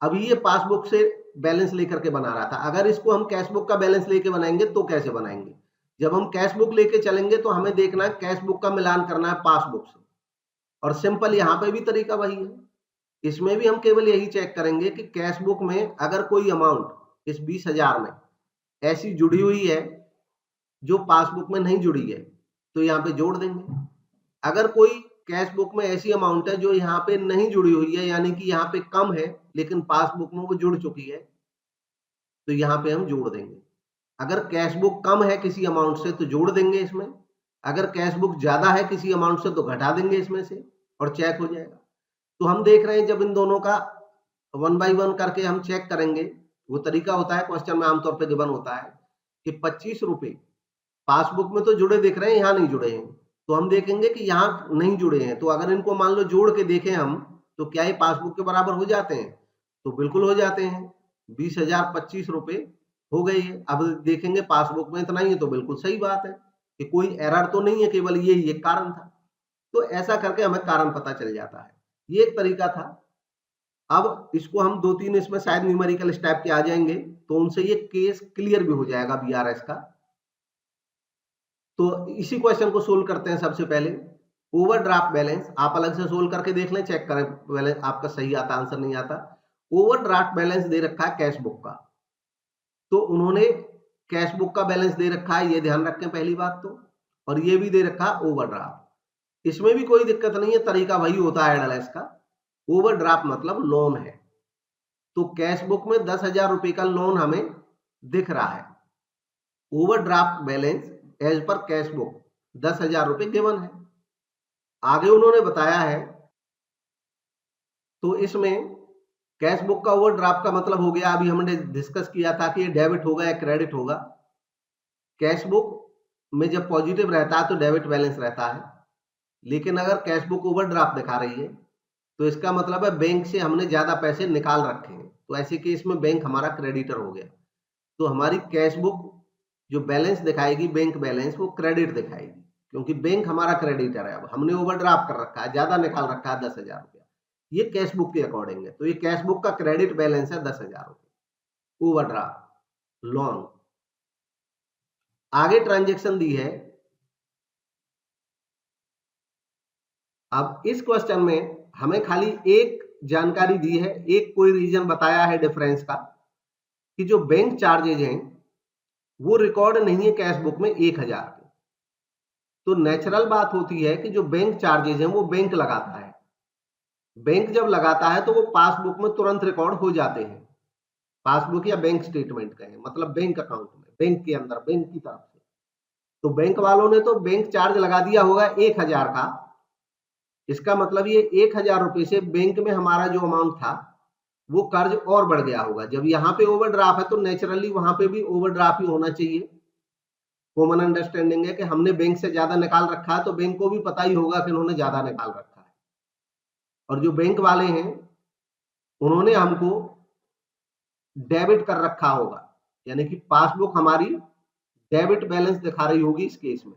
अभी ये पासबुक से बैलेंस लेकर के बना रहा था, अगर इसको हम कैश बुक का बैलेंस लेके बनाएंगे तो कैसे बनाएंगे। जब हम कैश बुक लेके चलेंगे तो हमें देखना है कैश बुक का मिलान करना है पासबुक से, और सिंपल यहाँ पे भी तरीका वही है। इसमें भी हम केवल यही चेक करेंगे कि कैश बुक में अगर कोई अमाउंट इस 20,000 में ऐसी जुड़ी हुई है जो पासबुक में नहीं जुड़ी है तो यहाँ पे जोड़ देंगे। अगर कोई कैश बुक में ऐसी अमाउंट है जो यहाँ पे नहीं जुड़ी हुई है, यानी कि यहाँ पे कम है लेकिन पासबुक में वो जुड़ चुकी है, तो यहाँ पे हम जोड़ देंगे। अगर कैश बुक कम है किसी अमाउंट से तो जोड़ देंगे इसमें, अगर कैश बुक ज्यादा है किसी अमाउंट से तो घटा देंगे इसमें से, और चेक हो जाएगा। तो हम देख रहे हैं जब इन दोनों का 1 बाय 1 करके हम चेक करेंगे, वो तरीका होता है, क्वेश्चन में आमतौर पर गिवन होता है कि 25 रुपए पासबुक में तो जुड़े दिख रहे हैं, यहाँ नहीं जुड़े हैं, तो हम देखेंगे कि यहाँ नहीं जुड़े हैं, तो अगर इनको मान लो जोड़ के देखें हम तो क्या ये पासबुक के बराबर हो जाते हैं, तो बिल्कुल हो जाते हैं। 20,025 रुपए हो गई है। अब देखेंगे पासबुक में इतना ही है तो बिल्कुल सही बात है कि कोई एरर तो नहीं है, केवल यही एक कारण था। तो ऐसा करके हमें कारण पता चल जाता है। ये एक तरीका था। अब इसको हम 2-3 इसमें शायद न्यूमेरिकल स्टेप के आ जाएंगे, तो उनसे ये केस क्लियर भी हो जाएगा बीआरएस का। तो इसी क्वेश्चन को सोल्व करते हैं सबसे पहले। ओवरड्राफ्ट बैलेंस आप अलग से सोल्व करके देख लें, चेक करें बैलेंस आपका सही आता, आंसर नहीं आता। ओवरड्राफ्ट बैलेंस दे रखा है कैश बुक का, तो उन्होंने कैश बुक का बैलेंस दे रखा है, ये ध्यान रखें पहली बात तो, और ये भी दे रखा है ओवरड्राफ्ट। इसमें भी कोई दिक्कत नहीं है, तरीका वही होता है एनालिसिस का। ओवरड्राफ्ट मतलब लोन है, तो कैश बुक में 10,000 रुपए का लोन हमें दिख रहा है। Overdraft balance as per cash book 10,000 रुपए गिवन है। आगे उन्होंने बताया है, तो इसमें कैश बुक का ओवरड्राफ्ट का मतलब हो गया, अभी हमने डिस्कस किया था कि ये डेबिट होगा या क्रेडिट होगा। कैश बुक में जब पॉजिटिव रहता है तो डेबिट बैलेंस रहता है, लेकिन अगर कैश बुक ओवरड्राफ्ट दिखा रही है तो इसका मतलब है बैंक से हमने ज्यादा पैसे निकाल रखे हैं, तो ऐसे केस में बैंक हमारा क्रेडिटर हो गया। तो हमारी कैश बुक जो बैलेंस दिखाएगी, बैंक बैलेंस, वो क्रेडिट दिखाएगी, क्योंकि बैंक हमारा क्रेडिटर है। अब हमने ओवरड्राफ्ट कर रखा है, ज्यादा निकाल रखा है 10,000 रुपया, ये कैश बुक के अकॉर्डिंग है, तो ये कैश बुक का क्रेडिट बैलेंस है 10,000 रुपये ओवरड्राफ्ट लोन। आगे ट्रांजेक्शन दी है। अब इस क्वेश्चन में हमें खाली एक जानकारी दी है, एक कोई रीजन बताया है डिफरेंस का, कि जो बैंक चार्जेज हैं वो रिकॉर्ड नहीं है कैश बुक में 1,000 के। तो नेचुरल बात होती है कि जो बैंक चार्जेज हैं वो बैंक लगाता है। बैंक जब लगाता है तो वो पासबुक में तुरंत रिकॉर्ड हो जाते हैं, पासबुक या बैंक स्टेटमेंट कहें, मतलब बैंक अकाउंट में, बैंक के अंदर, बैंक की तरफ से। तो बैंक वालों ने तो बैंक चार्ज लगा दिया होगा 1,000 का, इसका मतलब ये 1,000 रुपए से बैंक में हमारा जो अमाउंट था वो कर्ज और बढ़ गया होगा। जब यहाँ पे ओवरड्राफ्ट है तो नेचुरली वहां पे भी ओवरड्राफ्ट ही होना चाहिए। कॉमन अंडरस्टैंडिंग है कि हमने बैंक से ज्यादा निकाल रखा है, तो बैंक को भी पता ही होगा कि उन्होंने ज्यादा निकाल रखा है, और जो बैंक वाले हैं उन्होंने हमको डेबिट कर रखा होगा, यानी कि पासबुक हमारी डेबिट बैलेंस दिखा रही होगी इस केस में।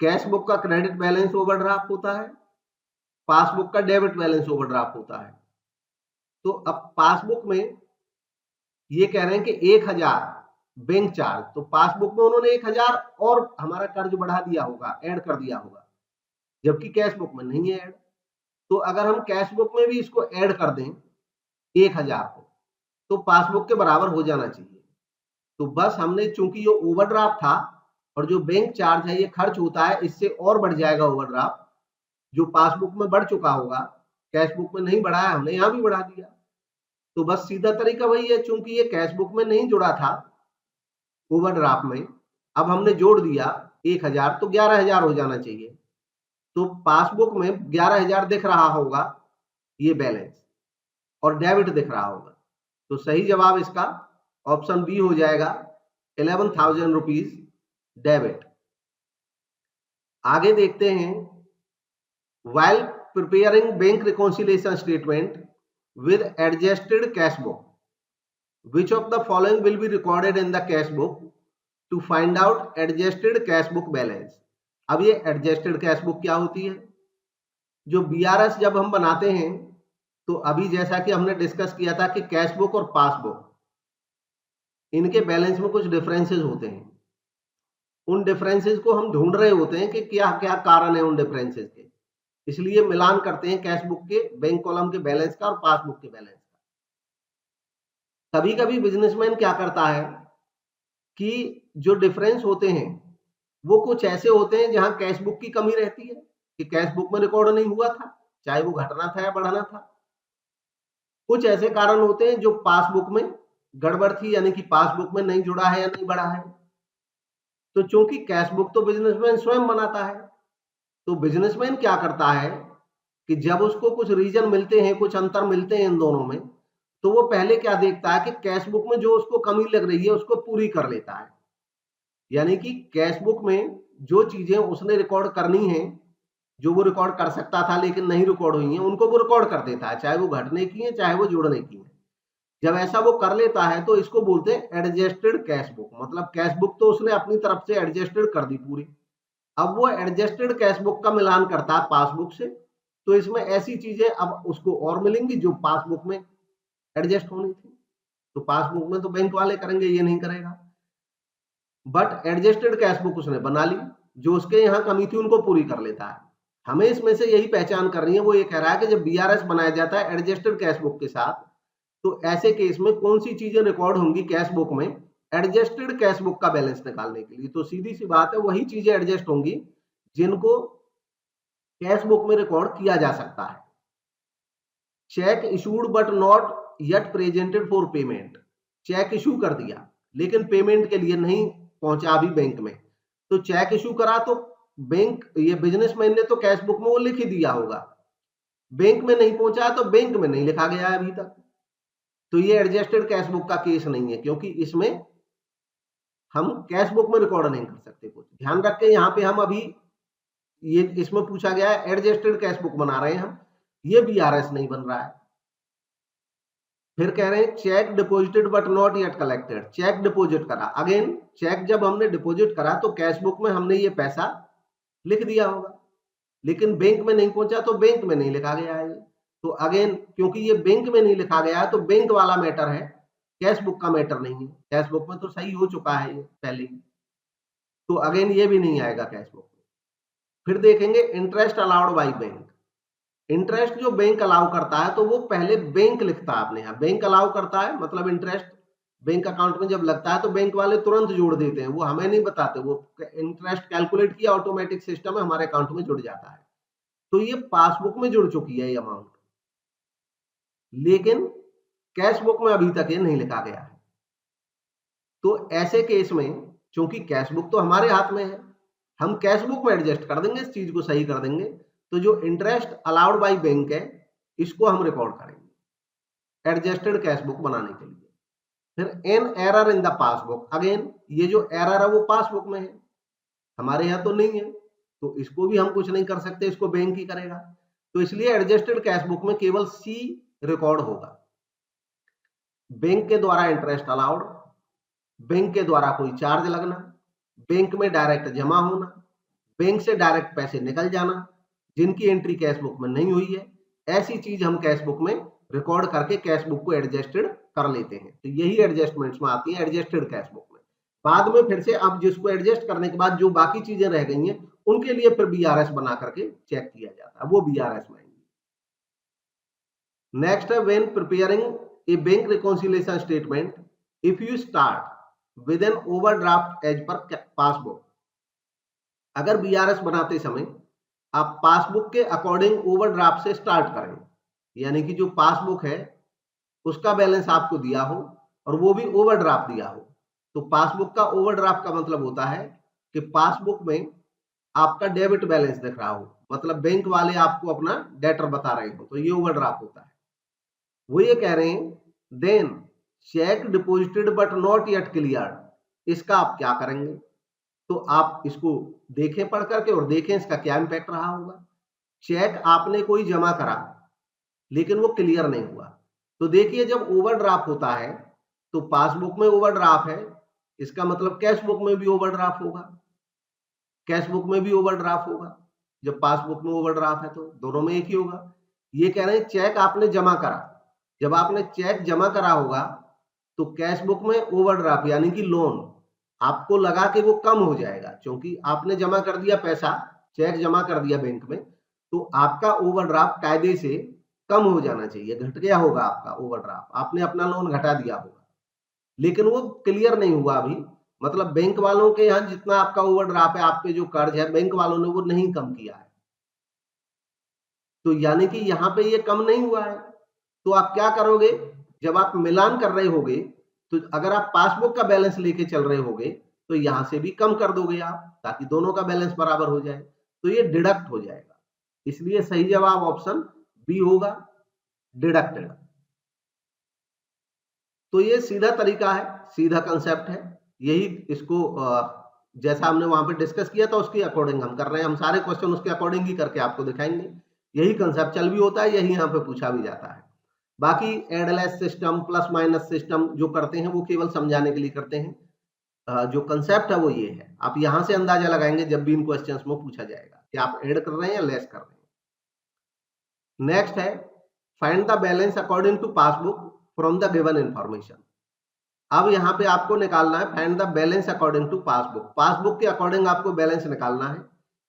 कैश बुक का क्रेडिट बैलेंस ओवरड्राफ्ट होता है, पासबुक का डेबिट बैलेंस ओवरड्राफ्ट होता है। तो अब पासबुक में ये कह रहे हैं कि 1,000 बैंक चार्ज, तो पासबुक में उन्होंने 1,000 और हमारा कर्ज बढ़ा दिया होगा, ऐड कर दिया होगा, जबकि कैश बुक में नहीं है ऐड। तो अगर हम कैश बुक में भी इसको ऐड कर दें 1,000 को, तो पासबुक के बराबर हो जाना चाहिए। तो बस हमने, चूंकि ये ओवरड्राफ्ट था और जो बैंक चार्ज है ये खर्च होता है, इससे और बढ़ जाएगा ओवरड्राफ्ट, जो पासबुक में बढ़ चुका होगा, कैश बुक में नहीं बढ़ा है, हमने यहां भी बढ़ा दिया। तो बस सीधा तरीका वही है, चूंकि ये कैश बुक में नहीं जुड़ा था ओवरड्राफ्ट में, अब हमने जोड़ दिया 1,000, तो 11,000 हो जाना चाहिए। तो पासबुक में 11,000 दिख रहा होगा ये बैलेंस, और डेबिट दिख रहा होगा, तो सही जवाब इसका ऑप्शन बी हो जाएगा, 11,000 रुपीज डेबिट। आगे देखते हैं, while preparing bank reconciliation statement with adjusted cash book, which of the following will be recorded in the cash book to find out adjusted cash book balance? अब ये adjusted cash book क्या होती है? जो BRS जब हम बनाते हैं, तो अभी जैसा कि हमने डिस्कस किया था कि कैश बुक और पासबुक, इनके बैलेंस में कुछ डिफरेंसेस होते हैं। उन डिफरेंसेस को हम ढूंढ रहे होते हैं कि क्या क्या कारण है उन डिफरेंसेस के, इसलिए मिलान करते हैं कैश बुक के बैंक कॉलम के बैलेंस का और पासबुक के बैलेंस का। कभी कभी बिजनेसमैन क्या करता है कि जो डिफरेंस होते हैं वो कुछ ऐसे होते हैं जहां कैश बुक की कमी रहती है, कि कैश बुक में रिकॉर्ड नहीं हुआ था, चाहे वो घटना था या बढ़ाना था। कुछ ऐसे कारण होते हैं जो पासबुक में गड़बड़ थी, यानी कि पासबुक में नहीं जुड़ा है या नहीं बढ़ा है। तो चूंकि कैश बुक तो बिजनेसमैन स्वयं बनाता है, तो बिजनेसमैन क्या करता है कि जब उसको कुछ रीजन मिलते हैं, कुछ अंतर मिलते हैं इन दोनों में, तो वो पहले क्या देखता है कि कैश बुक में जो उसको कमी लग रही है उसको पूरी कर लेता है। यानी कि कैश बुक में जो चीजें उसने रिकॉर्ड करनी है, जो वो रिकॉर्ड कर सकता था लेकिन नहीं रिकॉर्ड हुई हैं, उनको वो रिकॉर्ड कर देता है, चाहे वो घटने की है चाहे वो जुड़ने की है। जब ऐसा वो कर लेता है तो इसको बोलते हैं एडजस्टेड कैश बुक, मतलब कैश बुक तो उसने अपनी तरफ से एडजस्टेड कर दी पूरी। अब वो एडजस्टेड कैश बुक का मिलान करता है पासबुक से, तो इसमें ऐसी चीजें अब उसको और मिलेंगी जो पासबुक में एडजस्ट होनी थी। तो पासबुक में तो बैंक वाले करेंगे, ये नहीं करेगा। बट एडजस्टेड कैश बुक उसने बना ली, जो उसके यहाँ कमी थी उनको पूरी कर लेता है। हमें इसमें से यही पहचान करनी है, वो ये कह रहा है कि जब बीआरएस बनाया जाता है एडजस्टेड कैश बुक के साथ, तो ऐसे केस में कौन सी चीजें रिकॉर्ड होंगी कैश बुक में एडजस्टेड कैश बुक का बैलेंस निकालने के लिए। तो सीधी सी बात है, वही चीजें एडजस्ट होंगी जिनको कैश बुक में रिकॉर्ड किया जा सकता है। Cheque issued but not yet presented for payment, cheque issue कर दिया लेकिन पेमेंट के लिए नहीं पहुंचा अभी बैंक में, तो चेक इशू करा तो बैंक, ये बिजनेसमैन ने तो कैश बुक में वो लिख ही दिया होगा, बैंक में नहीं पहुंचा तो बैंक में नहीं लिखा गया है अभी तक, तो ये एडजस्टेड कैश बुक का केस नहीं है, क्योंकि इसमें हम कैश बुक में रिकॉर्ड नहीं कर सकते कुछ। ध्यान रख के यहाँ पे हम अभी ये इसमें पूछा गया है एडजस्टेड कैश बुक बना रहे हैं हम, ये बीआरएस नहीं बन रहा है। फिर कह रहे हैं cheque deposited but not yet collected, cheque deposit करा, अगेन चेक जब हमने डिपॉजिट करा तो कैश बुक में हमने ये पैसा लिख दिया होगा, लेकिन बैंक में नहीं पहुंचा तो बैंक में नहीं लिखा गया है ये। तो अगेन क्योंकि ये बैंक में नहीं लिखा गया है तो बैंक वाला मैटर है, कैश बुक का मैटर नहीं है। कैश बुक में तो सही हो चुका है ये पहले ही, तो अगेन ये भी नहीं आएगा कैश बुक में। फिर देखेंगे interest allowed by bank, interest जो बैंक अलाउ करता है तो वो पहले बैंक लिखता है अपने यहाँ, बैंक अलाउ करता है मतलब इंटरेस्ट बैंक अकाउंट में जब लगता है तो बैंक वाले तुरंत जोड़ देते हैं, वो हमें नहीं बताते, वो इंटरेस्ट कैलकुलेट किया ऑटोमेटिक सिस्टम है हमारे अकाउंट में जुड़ जाता है। तो ये पासबुक में जुड़ चुकी है ये अमाउंट, लेकिन कैश बुक में अभी तक ये नहीं लिखा गया है। तो ऐसे केस में चूंकि कैश बुक तो हमारे हाथ में है, हम कैश बुक में एडजस्ट कर देंगे, इस चीज को सही कर देंगे, तो जो इंटरेस्ट अलाउड बाई बैंक है इसको हम रिकॉर्ड करेंगे एडजस्टेड कैश बुक बनाने के लिए। फिर an error in the passbook, again ये जो एरर है वो पासबुक में है, हमारे यहाँ तो नहीं है, तो इसको भी हम कुछ नहीं कर सकते, इसको बैंक ही करेगा। तो इसलिए एडजस्टेड कैश बुक में केवल सी रिकॉर्ड होगा, बैंक के द्वारा इंटरेस्ट अलाउड, बैंक के द्वारा कोई चार्ज लगना, बैंक में डायरेक्ट जमा होना, बैंक से डायरेक्ट पैसे निकल जाना, जिनकी एंट्री कैश बुक में नहीं हुई है, ऐसी चीज हम कैश बुक में रिकॉर्ड करके कैश बुक को एडजस्टेड कर लेते हैं। तो यही एडजस्टमेंट्स में आती है एडजस्टेड कैश बुक में। बाद में फिर से अब जिसको एडजस्ट करने के बाद जो बाकी चीजें रह गई हैं उनके लिए फिर बीआरएस बना करके चेक किया जाता है, वो बीआरएस में आएंगे। नेक्स्ट है when preparing a bank reconciliation statement if you start with an overdraft as per passbook, अगर बीआरएस बनाते समय आप पासबुक के अकॉर्डिंग ओवरड्राफ्ट से स्टार्ट करें, यानी कि जो पासबुक है उसका बैलेंस आपको दिया हो और वो भी ओवरड्राफ्ट दिया हो, तो पासबुक का ओवरड्राफ्ट का मतलब होता है कि पासबुक में आपका डेबिट बैलेंस दिख रहा हो, मतलब बैंक वाले आपको अपना डेटर बता रहे हो, तो ये ओवरड्राफ्ट होता है। वो ये कह रहे हैं then cheque deposited but not yet cleared, इसका आप क्या करेंगे, तो आप इसको देखें पढ़ करके और देखें इसका क्या इंपैक्ट रहा होगा। चेक आपने कोई जमा करा लेकिन वो क्लियर नहीं हुआ, तो देखिए जब ओवरड्राफ्ट होता है तो पासबुक में ओवरड्राफ्ट है, इसका मतलब कैश बुक में भी ओवरड्राफ्ट होगा, कैश बुक में भी ओवरड्राफ्ट होगा, जब पासबुक में ओवरड्राफ्ट है तो दोनों में एक ही होगा। ये कह रहे हैं चेक आपने जमा करा, जब आपने चेक जमा करा होगा तो कैश बुक में ओवरड्राफ्ट यानी कि लोन आपको लगा कि वो कम हो जाएगा, क्योंकि आपने जमा कर दिया पैसा, चेक जमा कर दिया बैंक में, तो आपका ओवरड्राफ्ट कायदे से कम हो जाना चाहिए, घट गया होगा आपका ओवरड्राफ्ट, आपने अपना लोन घटा दिया होगा, लेकिन वो क्लियर नहीं हुआ अभी, मतलब बैंक वालों के यहाँ जितना आपका ओवरड्राफ्ट है, आप पे जो कर्ज है बैंक वालों ने वो नहीं कम किया है, तो यानी कि यहाँ पे ये कम नहीं हुआ है। तो आप क्या करोगे, जब आप मिलान कर रहे होगे तो अगर आप पासबुक का बैलेंस लेके चल रहे होगे तो यहां से भी कम कर दोगे आप, ताकि दोनों का बैलेंस बराबर हो जाए, तो ये डिडक्ट हो जाएगा। इसलिए सही जवाब ऑप्शन बी होगा, डिडक्टेड। तो ये सीधा तरीका है, सीधा कंसेप्ट है, यही इसको जैसा हमने वहां पे डिस्कस किया था उसके अकॉर्डिंग हम कर रहे हैं, हम सारे क्वेश्चन उसके अकॉर्डिंग ही करके आपको दिखाएंगे। यही कंसेप्ट चल भी होता है, यही यहाँ पे पूछा भी जाता है। बाकी एडलेस सिस्टम, प्लस माइनस सिस्टम जो करते हैं वो केवल समझाने के लिए करते हैं, जो कंसेप्ट है वो ये है। आप यहां से अंदाजा लगाएंगे जब भी इन क्वेश्चंस में पूछा जाएगा कि आप ऐड कर रहे हैं या लेस कर रहे हैं। नेक्स्ट है find the balance according to passbook from the given information. अब यहाँ पे आपको निकालना है find the balance according to passbook, passbook के अकॉर्डिंग आपको बैलेंस निकालना है।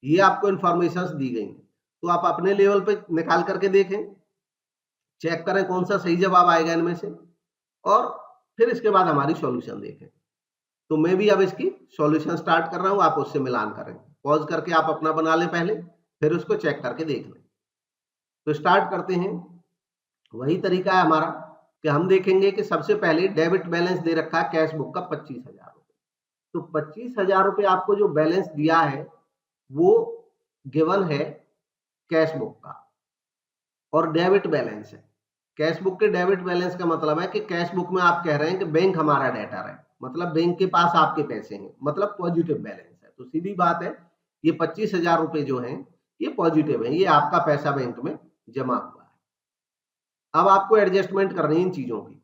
ये आपको इन्फॉर्मेशन दी गई है, तो आप अपने लेवल पे निकाल करके देखें, चेक करें कौन सा सही जवाब आएगा इनमें से, और फिर इसके बाद हमारी सॉल्यूशन देखें। तो मैं भी अब इसकी सॉल्यूशन स्टार्ट कर रहा हूं, आप उससे मिलान करें। पॉज करके आप अपना बना लें पहले, फिर उसको चेक करके देख लें। तो स्टार्ट करते हैं। वही तरीका है हमारा कि हम देखेंगे कि सबसे पहले डेबिट बैलेंस दे रखा है कैश बुक का 25,000 रुपये। तो 25,000 रुपये आपको जो बैलेंस दिया है वो गिवन है कैश बुक का, और डेबिट बैलेंस है। कैश बुक के डेबिट बैलेंस का मतलब है कि कैश बुक में आप कह रहे हैं कि बैंक हमारा डेटर है, मतलब बैंक के पास आपके पैसे हैं, मतलब पॉजिटिव बैलेंस है। तो सीधी बात है, ये 25,000 रुपये जो हैं ये पॉजिटिव है, ये आपका पैसा बैंक में जमा हुआ है। अब आपको एडजस्टमेंट करनी है इन चीजों की।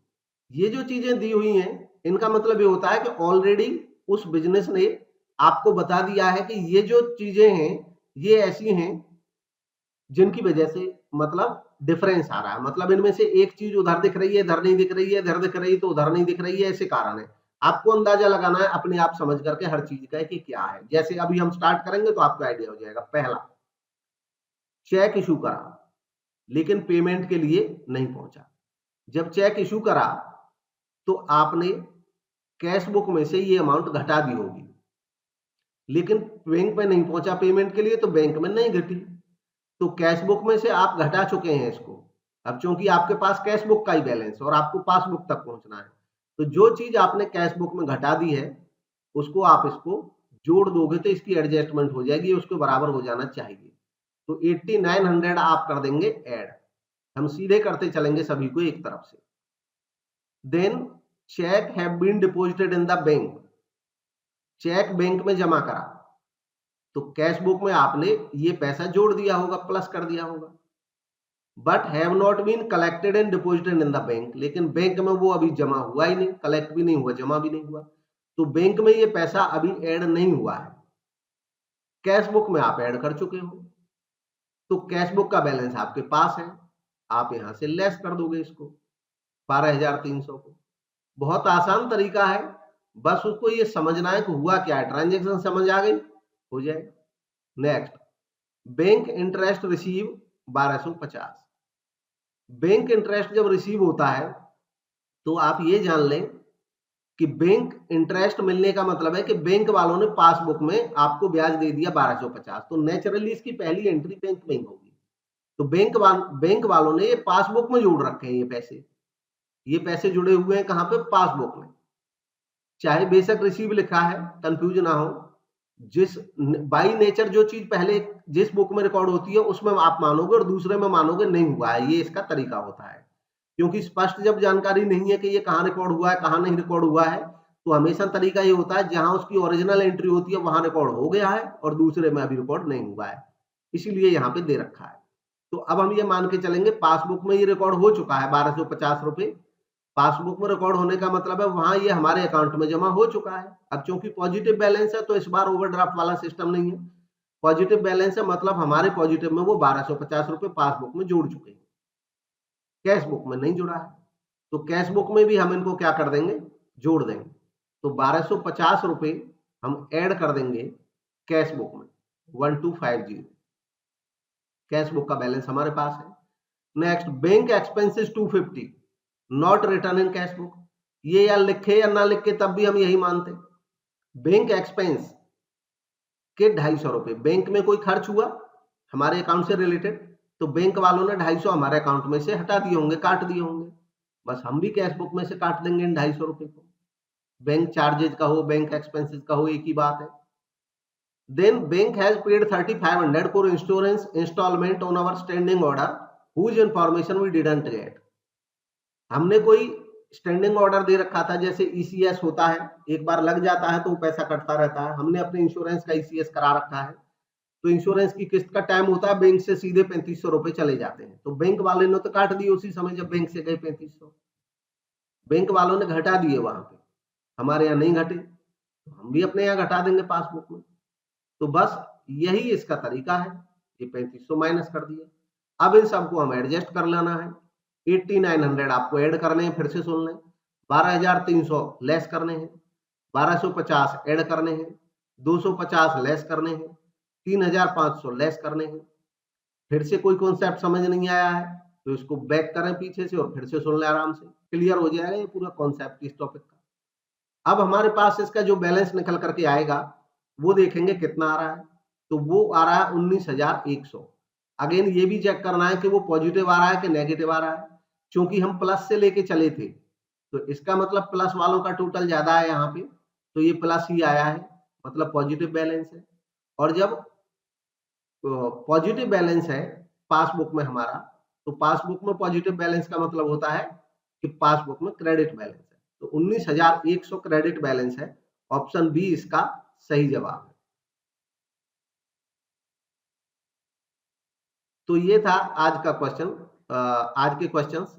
ये जो चीजें दी हुई हैं इनका मतलब ये होता है कि ऑलरेडी उस बिजनेस ने आपको बता दिया है कि ये जो चीजें हैं ये ऐसी हैं जिनकी वजह से मतलब डिफरेंस आ रहा है, मतलब इनमें से एक चीज उधर दिख रही है, इधर नहीं दिख रही है, इधर दिख रही है तो उधर नहीं दिख रही है, ऐसे कारण है। आपको अंदाजा लगाना है अपने आप समझ करके हर चीज का कि क्या है। जैसे अभी हम स्टार्ट करेंगे तो आपको आइडिया हो जाएगा। पहला, चेक इशू करा लेकिन पेमेंट के लिए नहीं पहुंचा। जब चेक इशू करा तो आपने कैश बुक में से ये अमाउंट घटा दी होगी, लेकिन बैंक में नहीं पहुंचा पेमेंट के लिए तो बैंक में नहीं घटी। तो कैश बुक में से आप घटा चुके हैं इसको। अब चूंकि आपके पास कैश बुक का ही बैलेंस और आपको पासबुक तक पहुंचना है, तो जो चीज आपने कैश बुक में घटा दी है उसको आप इसको जोड़ दोगे तो इसकी एडजस्टमेंट हो जाएगी, उसके बराबर हो जाना चाहिए। तो 8900 आप कर देंगे ऐड। हम सीधे करते चलेंगे सभी को एक तरफ से। Then cheque have been deposited in the bank, cheque bank में जमा करा तो कैश बुक में आपने ये पैसा जोड़ दिया होगा, प्लस कर दिया होगा। But have not been collected and deposited in the bank, लेकिन बैंक में वो अभी जमा हुआ ही नहीं, कलेक्ट भी नहीं हुआ, जमा भी नहीं हुआ, तो बैंक में ये पैसा अभी ऐड नहीं हुआ है। कैश बुक में आप ऐड कर चुके हो, तो कैश बुक का बैलेंस आपके पास है, आप यहां से लेस कर दोगे इसको 12,300 को। बहुत आसान तरीका है, बस उसको ये समझना है कि हुआ क्या है, ट्रांजेक्शन समझ आ गई, हो जाएगा। Next, bank interest receive 1250। Bank interest जब रिसीव होता है तो आप ये जान लें कि बैंक इंटरेस्ट मिलने का मतलब है कि बैंक वालों ने पासबुक में आपको ब्याज दे दिया 1250, तो नेचुरली इसकी पहली एंट्री बैंक में होगी। तो बैंक वालों ने ये पासबुक में जोड़ रखे हैं, ये पैसे जुड़े हुए हैं कहां पे, पासबुक में। चाहे बेशक रिसीव लिखा है, कंफ्यूज ना हो, जिस बाई नेचर जो चीज पहले जिस बुक में रिकॉर्ड होती है उसमें आप मानोगे और दूसरे में मानोगे नहीं हुआ है, ये इसका तरीका होता है। क्योंकि स्पष्ट जब जानकारी नहीं है कि ये कहाँ रिकॉर्ड हुआ है कहाँ नहीं रिकॉर्ड हुआ है, तो हमेशा तरीका ये होता है जहां उसकी ओरिजिनल एंट्री होती है वहां रिकॉर्ड हो गया है और दूसरे में अभी रिकॉर्ड नहीं हुआ है, इसीलिए यहाँ पे दे रखा है। तो अब हम ये मान के चलेंगे पासबुक में ये रिकॉर्ड हो चुका है 1250 रुपए। पासबुक में रिकॉर्ड होने का मतलब है वहां ये हमारे अकाउंट में जमा हो चुका है। अब चूंकि पॉजिटिव बैलेंस है तो इस बार ओवरड्राफ्ट वाला सिस्टम नहीं है, पॉजिटिव बैलेंस है मतलब हमारे पॉजिटिव में वो 1250 रुपए पासबुक में जोड़ चुके हैं, कैश बुक में नहीं जुड़ा है। तो कैश बुक में भी हम इनको क्या कर देंगे, जोड़ देंगे। तो 1250 रुपए हम ऐड कर देंगे कैश बुक में 1250, कैश बुक का बैलेंस हमारे पास है। Next, bank expenses 250 not return in cash book, ये या लिखे या ना लिखे तब भी हम यही मानते। बैंक एक्सपेंस के 250 रुपए, बैंक में कोई खर्च हुआ हमारे अकाउंट से रिलेटेड तो बैंक वालों ने 250 हमारे अकाउंट में से हटा दिए होंगे, काट दिए होंगे, बस हम भी कैश बुक में से काट देंगे इन 250 रुपए को। बैंक चार्जेज का हो बैंक एक्सपेंसेस का हो एक ही बात है। Then bank has paid 3500 for insurance instalment on our standing order whose information we didn't get. हमने कोई स्टैंडिंग ऑर्डर दे रखा था, जैसे ईसीएस होता है, एक बार लग जाता है तो वो पैसा कटता रहता है, हमने अपने इंश्योरेंस का ईसीएस करा रखा है, तो इंश्योरेंस की किस्त का टाइम होता है बैंक से सीधे 3500 रुपए चले जाते हैं, तो बैंक वाले ने तो काट दिए उसी समय जब बैंक से गए 3500, बैंक वालों ने घटा दिए वहां पे, हमारे यहाँ नहीं घटे तो हम भी अपने यहाँ घटा देंगे पासबुक में। तो बस यही इसका तरीका है, ये 3500 माइनस कर दिया। अब इन सबको हम एडजस्ट कर लेना है। 8900 आपको ऐड करने हैं, फिर से सुन लें। 12300 लेस करने हैं, 1250 ऐड करने हैं, 250 लेस करने हैं, 3500 लेस करने हैं। फिर से कोई कॉन्सेप्ट समझ नहीं आया है तो इसको बैक करें पीछे से और फिर से सुन लें आराम से, क्लियर हो जाएगा ये पूरा कॉन्सेप्ट इस टॉपिक का। अब हमारे पास इसका जो बैलेंस निकल करके आएगा वो देखेंगे कितना आ रहा है, तो वो आ रहा है 19,100। अगेन ये भी चेक करना है कि वो पॉजिटिव आ रहा है कि नेगेटिव आ रहा है, क्योंकि हम प्लस से लेके चले थे तो इसका मतलब प्लस वालों का टोटल ज्यादा है यहाँ पे, तो ये प्लस ही आया है, मतलब पॉजिटिव बैलेंस है। और जब पॉजिटिव बैलेंस है पासबुक में हमारा, तो पासबुक में पॉजिटिव बैलेंस का मतलब होता है कि पासबुक में क्रेडिट बैलेंस है, तो 19,100 क्रेडिट बैलेंस है। ऑप्शन बी इसका सही जवाब है। तो ये था आज का क्वेश्चन, आज के क्वेश्चंस।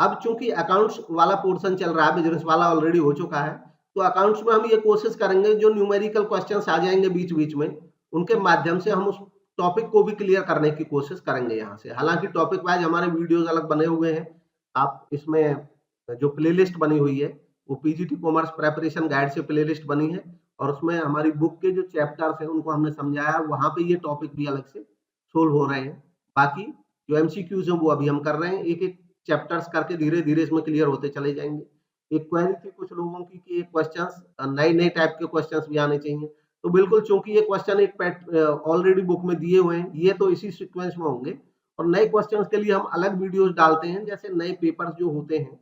अब चूंकि अकाउंट्स वाला पोर्शन चल रहा है, बिजनेस वाला ऑलरेडी हो चुका है, तो अकाउंट्स में हम ये कोशिश करेंगे जो न्यूमेरिकल क्वेश्चंस आ जाएंगे बीच बीच में, उनके माध्यम से हम उस टॉपिक को भी क्लियर करने की कोशिश करेंगे यहाँ से। हालांकि टॉपिक वाइज हमारे वीडियोज अलग बने हुए हैं, आप इसमें जो प्लेलिस्ट बनी हुई है वो पीजीटी कॉमर्स प्रेपरेशन गाइड से प्लेलिस्ट बनी है, और उसमें हमारी बुक के जो चैप्टर्स हैं उनको हमने समझाया, वहां पे ये टॉपिक भी अलग से सोल्व हो रहे हैं। बाकी जो एमसीक्यूज हैं वो अभी हम कर रहे हैं, एक एक चैप्टर्स करके धीरे धीरे इसमें क्लियर होते चले जाएंगे। एक क्वेरी थी कुछ लोगों की कि एक क्वेश्चंस नए नए टाइप के क्वेश्चंस भी आने चाहिए, तो बिल्कुल चूंकि ये क्वेश्चन एक ऑलरेडी बुक में दिए हुए हैं, ये तो इसी सीक्वेंस में होंगे, और नए क्वेश्चंस के लिए हम अलग वीडियोस डालते हैं, जैसे नए पेपर्स जो होते हैं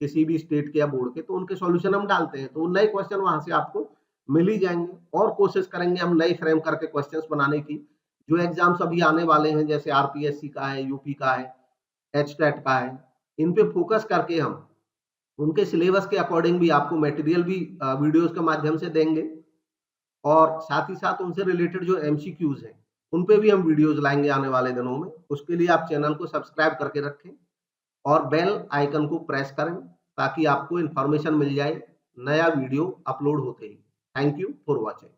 किसी भी स्टेट के या बोर्ड के, तो उनके सॉल्यूशन हम डालते हैं, तो वो नए क्वेश्चन वहां से आपको मिल ही जाएंगे। और कोशिश करेंगे हम नए फ्रेम करके क्वेश्चंस बनाने की। जो एग्जाम्स अभी आने वाले हैं जैसे आरपीएससी का है, यूपी का है, एचटेट का है, इन पे फोकस करके हम उनके सिलेबस के अकॉर्डिंग भी आपको मटेरियल भी वीडियोस के माध्यम से देंगे, और साथ ही साथ उनसे रिलेटेड जो एमसीक्यूज हैं उन पे भी हम वीडियोस लाएंगे आने वाले दिनों में। उसके लिए आप चैनल को सब्सक्राइब करके रखें और बेल आइकन को प्रेस करें ताकि आपको इन्फॉर्मेशन मिल जाए नया वीडियो अपलोड होते ही। Thank you for watching.